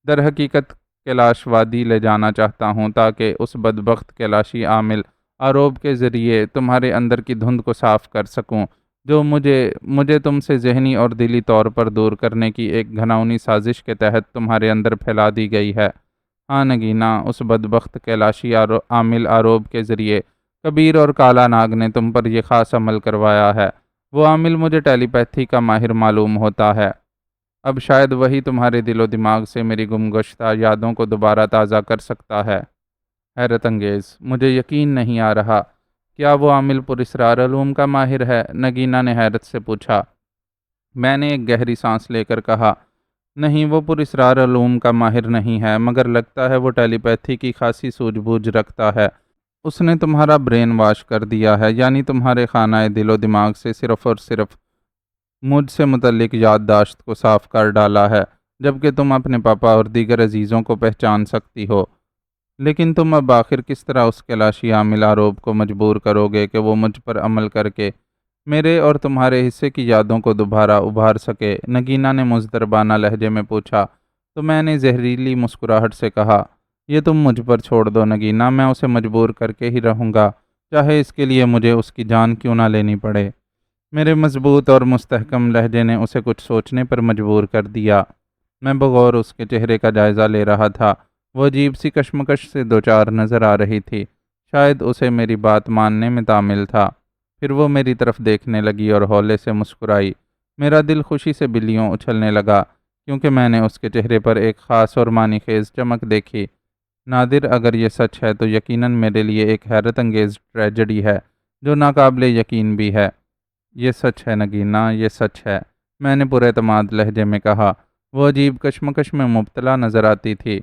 در حقیقت کیلاش وادی لے جانا چاہتا ہوں تاکہ اس بدبخت کیلاشی عامل آروب کے ذریعے تمہارے اندر کی دھند کو صاف کر سکوں جو مجھے تم سے ذہنی اور دلی طور پر دور کرنے کی ایک گھناؤنی سازش کے تحت تمہارے اندر پھیلا دی گئی ہے۔ ہاں نگینہ، اس بدبخت کیلاشی عامل آروب کے ذریعے کبیر اور کالا ناگ نے تم پر یہ خاص عمل کروایا ہے۔ وہ عامل مجھے ٹیلی پیتھی کا ماہر معلوم ہوتا ہے۔ اب شاید وہی تمہارے دل و دماغ سے میری گمگشتہ یادوں کو دوبارہ تازہ کر سکتا ہے۔ حیرت انگیز، مجھے یقین نہیں آ رہا۔ کیا وہ عامل پر اسرار علوم کا ماہر ہے؟ نگینہ نے حیرت سے پوچھا۔ میں نے ایک گہری سانس لے کر کہا، نہیں، وہ پر اسرار علوم کا ماہر نہیں ہے، مگر لگتا ہے وہ ٹیلی پیتھی کی خاصی سوجھ بوجھ رکھتا ہے۔ اس نے تمہارا برین واش کر دیا ہے، یعنی تمہارے خانہ دل و دماغ سے صرف اور صرف مجھ سے متعلق یادداشت کو صاف کر ڈالا ہے، جبکہ تم اپنے پاپا اور دیگر عزیزوں کو پہچان سکتی ہو۔ لیکن تم اب آخر کس طرح اس کیلاشی عامل آروب کو مجبور کرو گے کہ وہ مجھ پر عمل کر کے میرے اور تمہارے حصے کی یادوں کو دوبارہ ابھار سکے؟ نگینہ نے مضطربانہ لہجے میں پوچھا۔ تو میں نے زہریلی مسکراہٹ سے کہا، یہ تم مجھ پر چھوڑ دو نگینہ، میں اسے مجبور کر کے ہی رہوں گا، چاہے اس کے لیے مجھے اس کی جان کیوں نہ لینی پڑے۔ میرے مضبوط اور مستحکم لہجے نے اسے کچھ سوچنے پر مجبور کر دیا۔ میں بغور اس کے چہرے کا جائزہ لے رہا تھا۔ وہ عجیب سی کشمکش سے دوچار نظر آ رہی تھی۔ شاید اسے میری بات ماننے میں تامل تھا۔ پھر وہ میری طرف دیکھنے لگی اور ہولے سے مسکرائی۔ میرا دل خوشی سے بلیوں اچھلنے لگا، کیونکہ میں نے اس کے چہرے پر ایک خاص اور معنی خیز چمک دیکھی۔ نادر، اگر یہ سچ ہے تو یقیناً میرے لیے ایک حیرت انگیز ٹریجڈی ہے جو ناقابل یقین بھی ہے۔ یہ سچ ہے نگینہ، یہ سچ ہے، میں نے پر اعتماد لہجے میں کہا۔ وہ عجیب کشمکش میں مبتلا نظر آتی تھی۔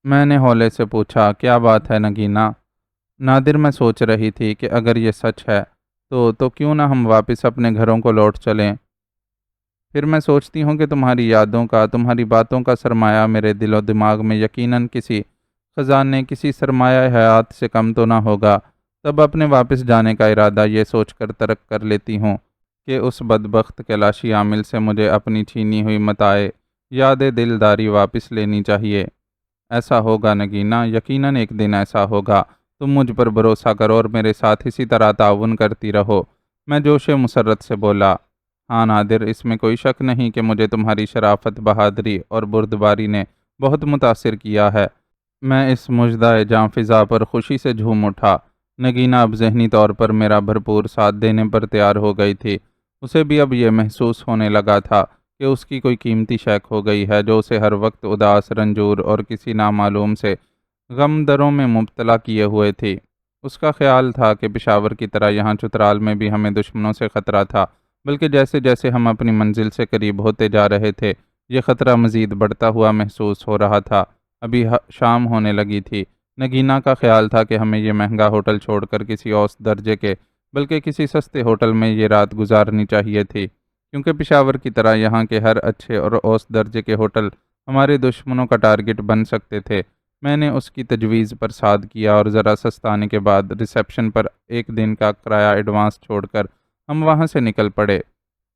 میں نے ہولے سے پوچھا، کیا بات ہے نگینہ؟ نادر، میں سوچ رہی تھی کہ اگر یہ سچ ہے تو کیوں نہ ہم واپس اپنے گھروں کو لوٹ چلیں۔ پھر میں سوچتی ہوں کہ تمہاری یادوں کا، تمہاری باتوں کا سرمایہ میرے دل و دماغ میں یقیناً کسی خزانے، کسی سرمایہ حیات سے کم تو نہ ہوگا، تب اپنے واپس جانے کا ارادہ یہ سوچ کر ترک کر لیتی ہوں کہ اس بدبخت کیلاشی عامل سے مجھے اپنی چھینی ہوئی متاع یاد دلداری واپس لینی چاہیے۔ ایسا ہوگا نگینا، یقیناً ایک دن ایسا ہوگا۔ تم مجھ پر بھروسہ کرو اور میرے ساتھ اسی طرح تعاون کرتی رہو۔ میں جوش مسرت سے بولا، ہاں نادر، اس میں کوئی شک نہیں کہ مجھے تمہاری شرافت، بہادری اور بردباری نے بہت متاثر کیا ہے۔ میں اس مژدہ جاں فضا پر خوشی سے جھوم اٹھا۔ نگینا اب ذہنی طور پر میرا بھرپور ساتھ دینے پر تیار ہو گئی تھی۔ اسے بھی اب یہ محسوس ہونے لگا تھا کہ اس کی کوئی قیمتی شے کھو گئی ہے جو اسے ہر وقت اداس، رنجور اور کسی نامعلوم سے غم دروں میں مبتلا کیے ہوئے تھی۔ اس کا خیال تھا کہ پشاور کی طرح یہاں چترال میں بھی ہمیں دشمنوں سے خطرہ تھا، بلکہ جیسے جیسے ہم اپنی منزل سے قریب ہوتے جا رہے تھے، یہ خطرہ مزید بڑھتا ہوا محسوس ہو رہا تھا۔ ابھی شام ہونے لگی تھی۔ نگینا کا خیال تھا کہ ہمیں یہ مہنگا ہوٹل چھوڑ کر کسی اوسط درجے کے بلکہ کسی سستے ہوٹل میں یہ رات گزارنی چاہیے تھی، کیونکہ پشاور کی طرح یہاں کے ہر اچھے اور اوسط درجے کے ہوٹل ہمارے دشمنوں کا ٹارگٹ بن سکتے تھے۔ میں نے اس کی تجویز پر صاد کیا اور ذرا سستانے کے بعد ریسیپشن پر ایک دن کا کرایہ ایڈوانس چھوڑ کر ہم وہاں سے نکل پڑے۔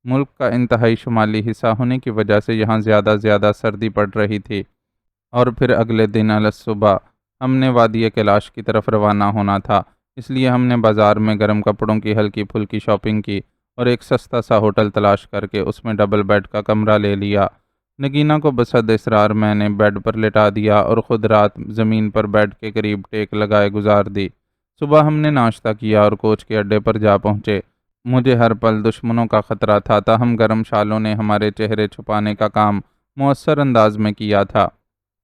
ملک کا انتہائی شمالی حصہ ہونے کی وجہ سے یہاں زیادہ سردی پڑ رہی تھی، اور پھر اگلے دن صبح ہم نے وادی کیلاش کی طرف روانہ ہونا تھا، اس لیے ہم نے بازار میں گرم کپڑوں کی ہلکی پھلکی شاپنگ کی اور ایک سستا سا ہوٹل تلاش کر کے اس میں ڈبل بیڈ کا کمرہ لے لیا۔ نگینا کو بصد اصرار میں نے بیڈ پر لٹا دیا اور خود رات زمین پر بیڈ کے قریب ٹیک لگائے گزار دی۔ صبح ہم نے ناشتہ کیا اور کوچ کے اڈے پر جا پہنچے۔ مجھے ہر پل دشمنوں کا خطرہ تھا، تاہم گرم شالوں نے ہمارے چہرے چھپانے کا کام مؤثر انداز میں کیا تھا۔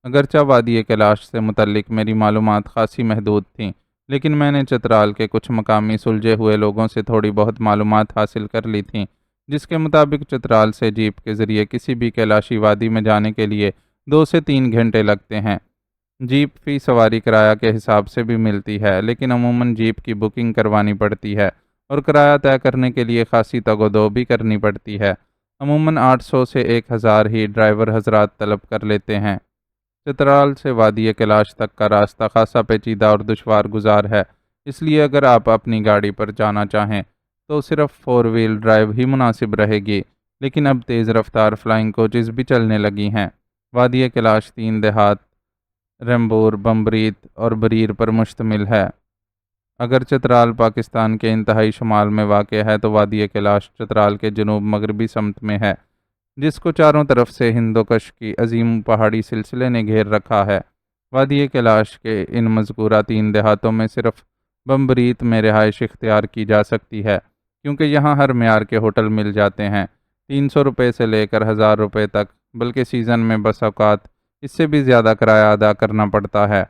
اگرچہ وادی کیلاش سے متعلق میری معلومات خاصی محدود تھیں، لیکن میں نے چترال کے کچھ مقامی سلجھے ہوئے لوگوں سے تھوڑی بہت معلومات حاصل کر لی تھیں، جس کے مطابق چترال سے جیپ کے ذریعے کسی بھی کیلاشی وادی میں جانے کے لیے 2 سے 3 گھنٹے لگتے ہیں۔ جیپ فی سواری کرایہ کے حساب سے بھی ملتی ہے، لیکن عموماً جیپ کی بکنگ کروانی پڑتی ہے اور کرایہ طے کرنے کے لیے خاصی تگ و دو بھی کرنی پڑتی ہے۔ عموماً 800 سے 1000 ہی ڈرائیور حضرات طلب کر لیتے ہیں۔ چترال سے وادی کیلاش تک کا راستہ خاصا پیچیدہ اور دشوار گزار ہے، اس لیے اگر آپ اپنی گاڑی پر جانا چاہیں تو صرف 4 وہیل ڈرائیو ہی مناسب رہے گی، لیکن اب تیز رفتار فلائنگ کوچز بھی چلنے لگی ہیں۔ وادی کیلاش 3 دیہات رمبور، بمبریت اور بریر پر مشتمل ہے۔ اگر چترال پاکستان کے انتہائی شمال میں واقع ہے تو وادی کیلاش چترال کے جنوب مغربی سمت میں ہے، جس کو چاروں طرف سے ہندوکش کی عظیم پہاڑی سلسلے نے گھیر رکھا ہے۔ وادی کیلاش کے ان مذکورہ 3 دیہاتوں میں صرف بمبریت میں رہائش اختیار کی جا سکتی ہے، کیونکہ یہاں ہر معیار کے ہوٹل مل جاتے ہیں، 300 روپے سے لے کر 1000 روپے تک، بلکہ سیزن میں بس اوقات اس سے بھی زیادہ کرایہ ادا کرنا پڑتا ہے۔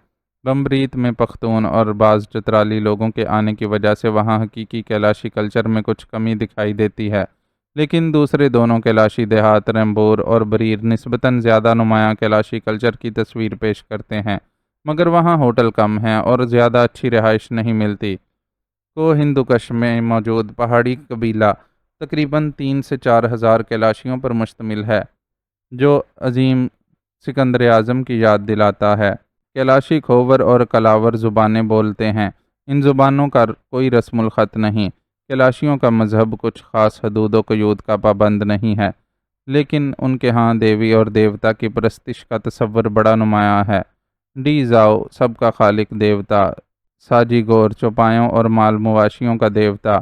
بمبریت میں پختون اور بعض چترالی لوگوں کے آنے کی وجہ سے وہاں حقیقی کیلاشی کلچر میں کچھ کمی دکھائی دیتی ہے، لیکن دوسرے دونوں کیلاشی دیہات رمبور اور بریر نسبتاً زیادہ نمایاں کیلاشی کلچر کی تصویر پیش کرتے ہیں، مگر وہاں ہوٹل کم ہیں اور زیادہ اچھی رہائش نہیں ملتی۔ کو ہندوکش میں موجود پہاڑی قبیلہ تقریباً 3 سے 4 ہزار کیلاشیوں پر مشتمل ہے، جو عظیم سکندر اعظم کی یاد دلاتا ہے۔ کیلاشی کھوور اور کلاور زبانیں بولتے ہیں۔ ان زبانوں کا کوئی رسم الخط نہیں۔ کیلاشیوں کا مذہب کچھ خاص حدود و قیود کا پابند نہیں ہے، لیکن ان کے ہاں دیوی اور دیوتا کی پرستش کا تصور بڑا نمایاں ہے۔ ڈی زاؤ سب کا خالق دیوتا، ساجی گور چوپایوں اور مال مواشیوں کا دیوتا،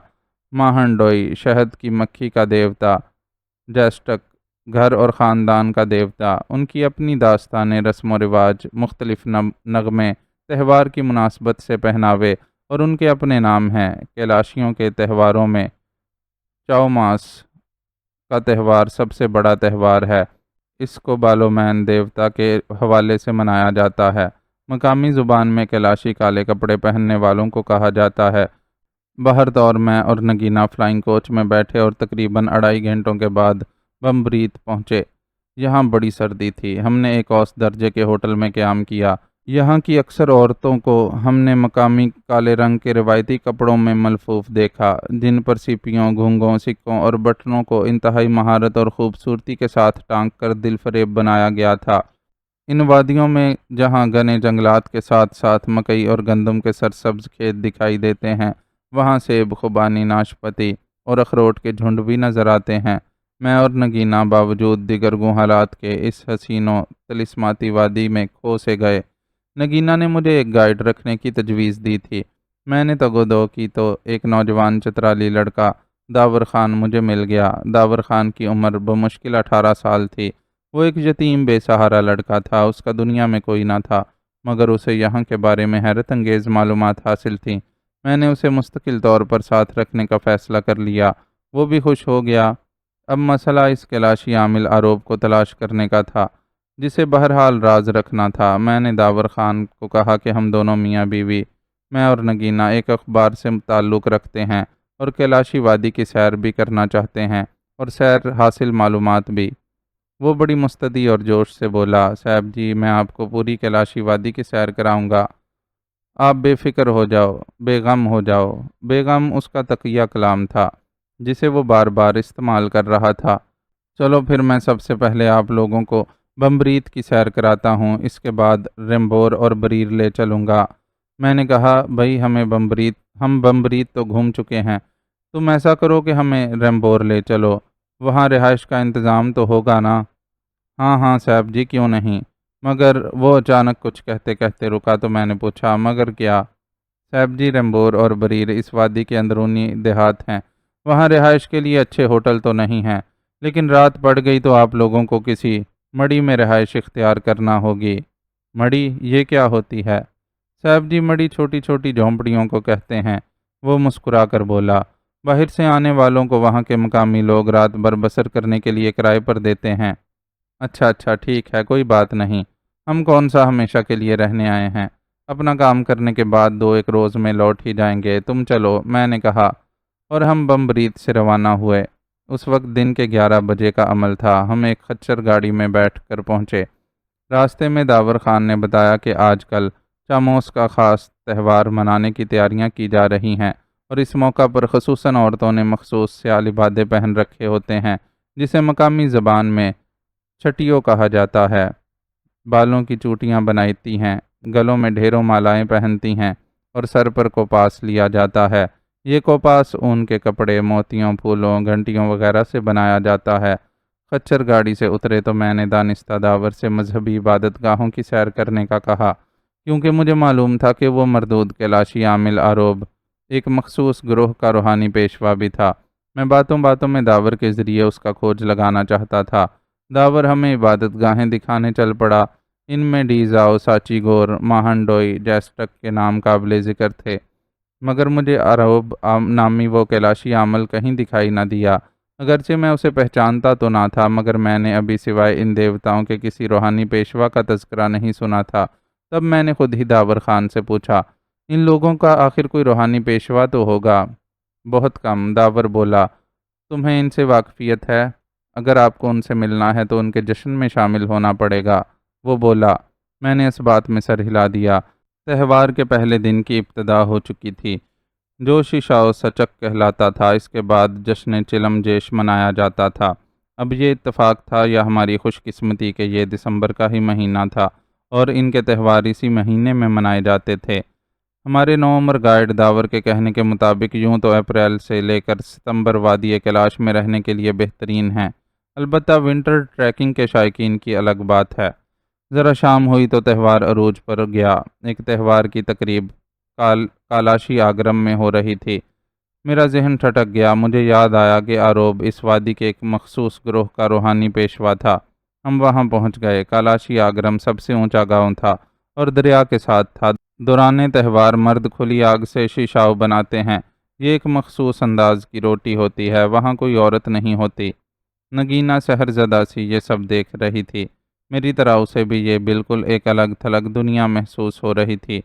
ماہنڈوئی شہد کی مکھی کا دیوتا، جیسٹک گھر اور خاندان کا دیوتا، ان کی اپنی داستانیں، رسم و رواج، مختلف نغمے، تہوار کی مناسبت سے پہناوے اور ان کے اپنے نام ہیں۔ کیلاشیوں کے تہواروں میں چاؤ ماس کا تہوار سب سے بڑا تہوار ہے۔ اس کو بالومین دیوتا کے حوالے سے منایا جاتا ہے۔ مقامی زبان میں کیلاشی کالے کپڑے پہننے والوں کو کہا جاتا ہے۔ بہرطور میں اور نگینا فلائنگ کوچ میں بیٹھے اور تقریباً 2.5 گھنٹوں کے بعد بمبریت پہنچے۔ یہاں بڑی سردی تھی۔ ہم نے ایک اوسط درجے کے ہوٹل میں قیام کیا۔ یہاں کی اکثر عورتوں کو ہم نے مقامی کالے رنگ کے روایتی کپڑوں میں ملفوف دیکھا، جن پر سیپیوں، گھنگھوں، سکوں اور بٹنوں کو انتہائی مہارت اور خوبصورتی کے ساتھ ٹانک کر دل فریب بنایا گیا تھا۔ ان وادیوں میں جہاں گھنے جنگلات کے ساتھ ساتھ مکئی اور گندم کے سرسبز کھیت دکھائی دیتے ہیں، وہاں سیب، خوبانی، ناشپاتی اور اخروٹ کے جھنڈ بھی نظر آتے ہیں۔ میں اور نگینہ باوجود دیگر حالات کے اس حسین و طلسماتی وادی میں کھو سے گئے۔ نگینہ نے مجھے ایک گائیڈ رکھنے کی تجویز دی تھی۔ میں نے تگ و دو کی تو ایک نوجوان چترالی لڑکا داور خان مجھے مل گیا۔ داور خان کی عمر بمشکل 18 سال تھی۔ وہ ایک یتیم بے سہارا لڑکا تھا، اس کا دنیا میں کوئی نہ تھا، مگر اسے یہاں کے بارے میں حیرت انگیز معلومات حاصل تھیں۔ میں نے اسے مستقل طور پر ساتھ رکھنے کا فیصلہ کر لیا۔ وہ بھی خوش ہو گیا۔ اب مسئلہ اس کیلاشی عامل آروپ کو تلاش کرنے کا تھا، جسے بہرحال راز رکھنا تھا۔ میں نے داور خان کو کہا کہ ہم دونوں میاں بیوی، میں اور نگینہ، ایک اخبار سے تعلق رکھتے ہیں اور کیلاشی وادی کی سیر بھی کرنا چاہتے ہیں، اور سیر حاصل معلومات بھی۔ وہ بڑی مستعدی اور جوش سے بولا، صاحب جی، میں آپ کو پوری کیلاشی وادی کی سیر کراؤں گا۔ آپ بے فکر ہو جاؤ، بے غم ہو جاؤ۔ بے غم اس کا تقیہ کلام تھا، جسے وہ بار بار استعمال کر رہا تھا۔ چلو پھر میں سب سے پہلے آپ لوگوں کو بمبریت کی سیر کراتا ہوں، اس کے بعد رمبور اور بریر لے چلوں گا۔ میں نے کہا، بھائی ہم بمبریت تو گھوم چکے ہیں، تم ایسا کرو کہ ہمیں رمبور لے چلو، وہاں رہائش کا انتظام تو ہوگا نا؟ ہاں ہاں صاحب جی، کیوں نہیں؟ مگر وہ اچانک کچھ کہتے کہتے رکا تو میں نے پوچھا، مگر کیا؟ صاحب جی، رمبور اور بریر اس وادی کے اندرونی دیہات ہیں، وہاں رہائش کے لیے اچھے ہوٹل تو نہیں ہیں، لیکن رات پڑ گئی تو آپ لوگوں کو کسی مڑی میں رہائش اختیار کرنا ہوگی۔ مڑی یہ کیا ہوتی ہے؟ صاحب جی، مڑی چھوٹی چھوٹی جھونپڑیوں کو کہتے ہیں۔ وہ مسکرا کر بولا، باہر سے آنے والوں کو وہاں کے مقامی لوگ رات بھر بسر کرنے کے لیے کرائے پر دیتے ہیں۔ اچھا اچھا، ٹھیک ہے، کوئی بات نہیں، ہم کون سا ہمیشہ کے لیے رہنے آئے ہیں، اپنا کام کرنے کے بعد 2 ایک روز میں لوٹ ہی جائیں گے، تم چلو، میں نے کہا، اور ہم بمبریت سے روانہ ہوئے۔ اس وقت دن کے 11 بجے کا عمل تھا۔ ہم ایک خچر گاڑی میں بیٹھ کر پہنچے۔ راستے میں داور خان نے بتایا کہ آج کل چاموس کا خاص تہوار منانے کی تیاریاں کی جا رہی ہیں، اور اس موقع پر خصوصاً عورتوں نے مخصوص سیاہ لبادے پہن رکھے ہوتے ہیں، جسے مقامی زبان میں چھٹیوں کہا جاتا ہے۔ بالوں کی چوٹیاں بناتی ہیں، گلوں میں ڈھیروں مالائیں پہنتی ہیں، اور سر پر کوپاس لیا جاتا ہے۔ یہ کوپاس اون کے کپڑے، موتیوں، پھولوں، گھنٹیوں وغیرہ سے بنایا جاتا ہے۔ خچر گاڑی سے اترے تو میں نے دانستہ داور سے مذہبی عبادت گاہوں کی سیر کرنے کا کہا، کیونکہ مجھے معلوم تھا کہ وہ مردود کیلاشی عامل آروب ایک مخصوص گروہ کا روحانی پیشوا بھی تھا۔ میں باتوں باتوں میں داور کے ذریعے اس کا کھوج لگانا چاہتا تھا۔ داور ہمیں عبادت گاہیں دکھانے چل پڑا۔ ان میں ڈیزاؤ، ساچی گور، ماہنڈوئی، جیسٹک کے نام قابل ذکر تھے، مگر مجھے آروب نامی وہ کیلاشی عامل کہیں دکھائی نہ دیا۔ اگرچہ میں اسے پہچانتا تو نہ تھا، مگر میں نے ابھی سوائے ان دیوتاؤں کے کسی روحانی پیشوا کا تذکرہ نہیں سنا تھا۔ تب میں نے خود ہی داور خان سے پوچھا، ان لوگوں کا آخر کوئی روحانی پیشوا تو ہوگا؟ بہت کم، داور بولا۔ تمہیں ان سے واقفیت ہے؟ اگر آپ کو ان سے ملنا ہے تو ان کے جشن میں شامل ہونا پڑے گا، وہ بولا۔ میں نے اس بات میں سر ہلا دیا۔ تہوار کے پہلے دن کی ابتدا ہو چکی تھی، جو شیشاؤ سچک کہلاتا تھا۔ اس کے بعد جشن چلم جیش منایا جاتا تھا۔ اب یہ اتفاق تھا یا ہماری خوش قسمتی کہ یہ دسمبر کا ہی مہینہ تھا، اور ان کے تہوار اسی مہینے میں منائے جاتے تھے۔ ہمارے نوعمر گائیڈ داور کے کہنے کے مطابق یوں تو اپریل سے لے کر ستمبر وادی کیلاش میں رہنے کے لیے بہترین ہے، البتہ ونٹر ٹریکنگ کے شائقین کی الگ بات ہے۔ ذرا شام ہوئی تو تہوار عروج پر گیا۔ ایک تہوار کی تقریب کالاشی آگرم میں ہو رہی تھی۔ میرا ذہن ٹھٹک گیا۔ مجھے یاد آیا کہ آروب اس وادی کے ایک مخصوص گروہ کا روحانی پیشوا تھا۔ ہم وہاں پہنچ گئے۔ کالاشی آگرم سب سے اونچا گاؤں تھا اور دریا کے ساتھ تھا۔ دوران تہوار مرد کھلی آگ سے شیشاؤ بناتے ہیں۔ یہ ایک مخصوص انداز کی روٹی ہوتی ہے۔ وہاں کوئی عورت نہیں ہوتی۔ نگینہ سحر زدہ سی یہ سب دیکھ رہی تھی۔ میری طرح اسے بھی یہ بالکل ایک الگ تھلگ دنیا محسوس ہو رہی تھی۔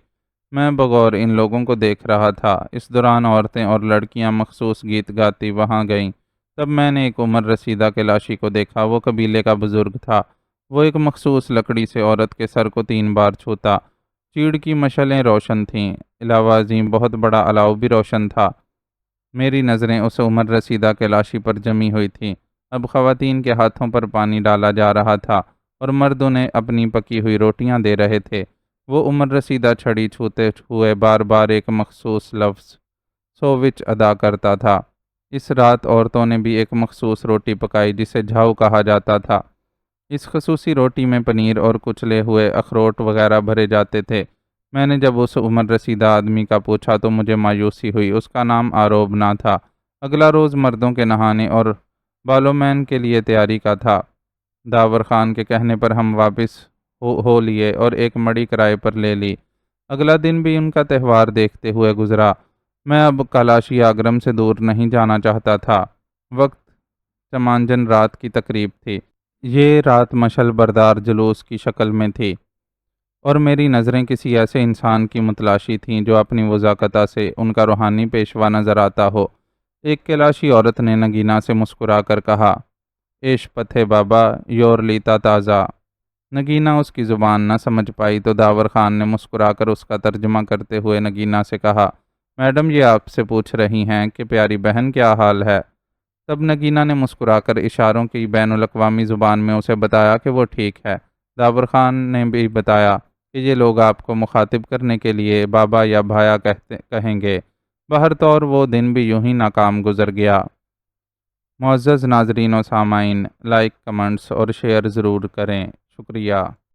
میں بغور ان لوگوں کو دیکھ رہا تھا۔ اس دوران عورتیں اور لڑکیاں مخصوص گیت گاتی وہاں گئیں۔ تب میں نے ایک عمر رسیدہ کیلاشی کو دیکھا۔ وہ قبیلے کا بزرگ تھا۔ وہ ایک مخصوص لکڑی سے عورت کے سر کو 3 بار چھوتا۔ چیڑ کی مشعلیں روشن تھیں، علاوہ ازیں بہت بڑا الاؤ بھی روشن تھا۔ میری نظریں اس عمر رسیدہ کیلاشی پر جمی ہوئی تھیں۔ اب خواتین کے ہاتھوں پر پانی ڈالا جا رہا تھا اور مرد انہیں اپنی پکی ہوئی روٹیاں دے رہے تھے۔ وہ عمر رسیدہ چھڑی چھوتے ہوئے بار بار ایک مخصوص لفظ سووچ ادا کرتا تھا۔ اس رات عورتوں نے بھی ایک مخصوص روٹی پکائی جسے جھاؤ کہا جاتا تھا۔ اس خصوصی روٹی میں پنیر اور کچلے ہوئے اخروٹ وغیرہ بھرے جاتے تھے۔ میں نے جب اس عمر رسیدہ آدمی کا پوچھا تو مجھے مایوسی ہوئی۔ اس کا نام آروبنا تھا۔ اگلا روز مردوں کے نہانے اور بالومین کے لیے تیاری کا تھا۔ داور خان کے کہنے پر ہم واپس ہو لیے اور ایک مڑی کرائے پر لے لی۔ اگلا دن بھی ان کا تہوار دیکھتے ہوئے گزرا۔ میں اب کالاشی آگرم سے دور نہیں جانا چاہتا تھا۔ وقت چمانجن رات کی تقریب تھی۔ یہ رات مشل بردار جلوس کی شکل میں تھی اور میری نظریں کسی ایسے انسان کی متلاشی تھیں جو اپنی وضاقتہ سے ان کا روحانی پیشوا نظر آتا ہو۔ ایک کیلاشی عورت نے نگینا سے مسکرا کر کہا، ایش پتھے بابا یور لیتا تازہ۔ نگینا اس کی زبان نہ سمجھ پائی تو داور خان نے مسکرا کر اس کا ترجمہ کرتے ہوئے نگینا سے کہا، میڈم یہ آپ سے پوچھ رہی ہیں کہ پیاری بہن کیا حال ہے؟ تب نگینا نے مسکرا کر اشاروں کی بین الاقوامی زبان میں اسے بتایا کہ وہ ٹھیک ہے۔ داور خان نے بھی بتایا کہ یہ لوگ آپ کو مخاطب کرنے کے لیے بابا یا بھایا کہیں گے۔ بہر طور وہ دن بھی یوں ہی ناکام گزر گیا۔ معزز ناظرین و سامعین، لائک، کمنٹس اور شیئر ضرور کریں۔ شکریہ۔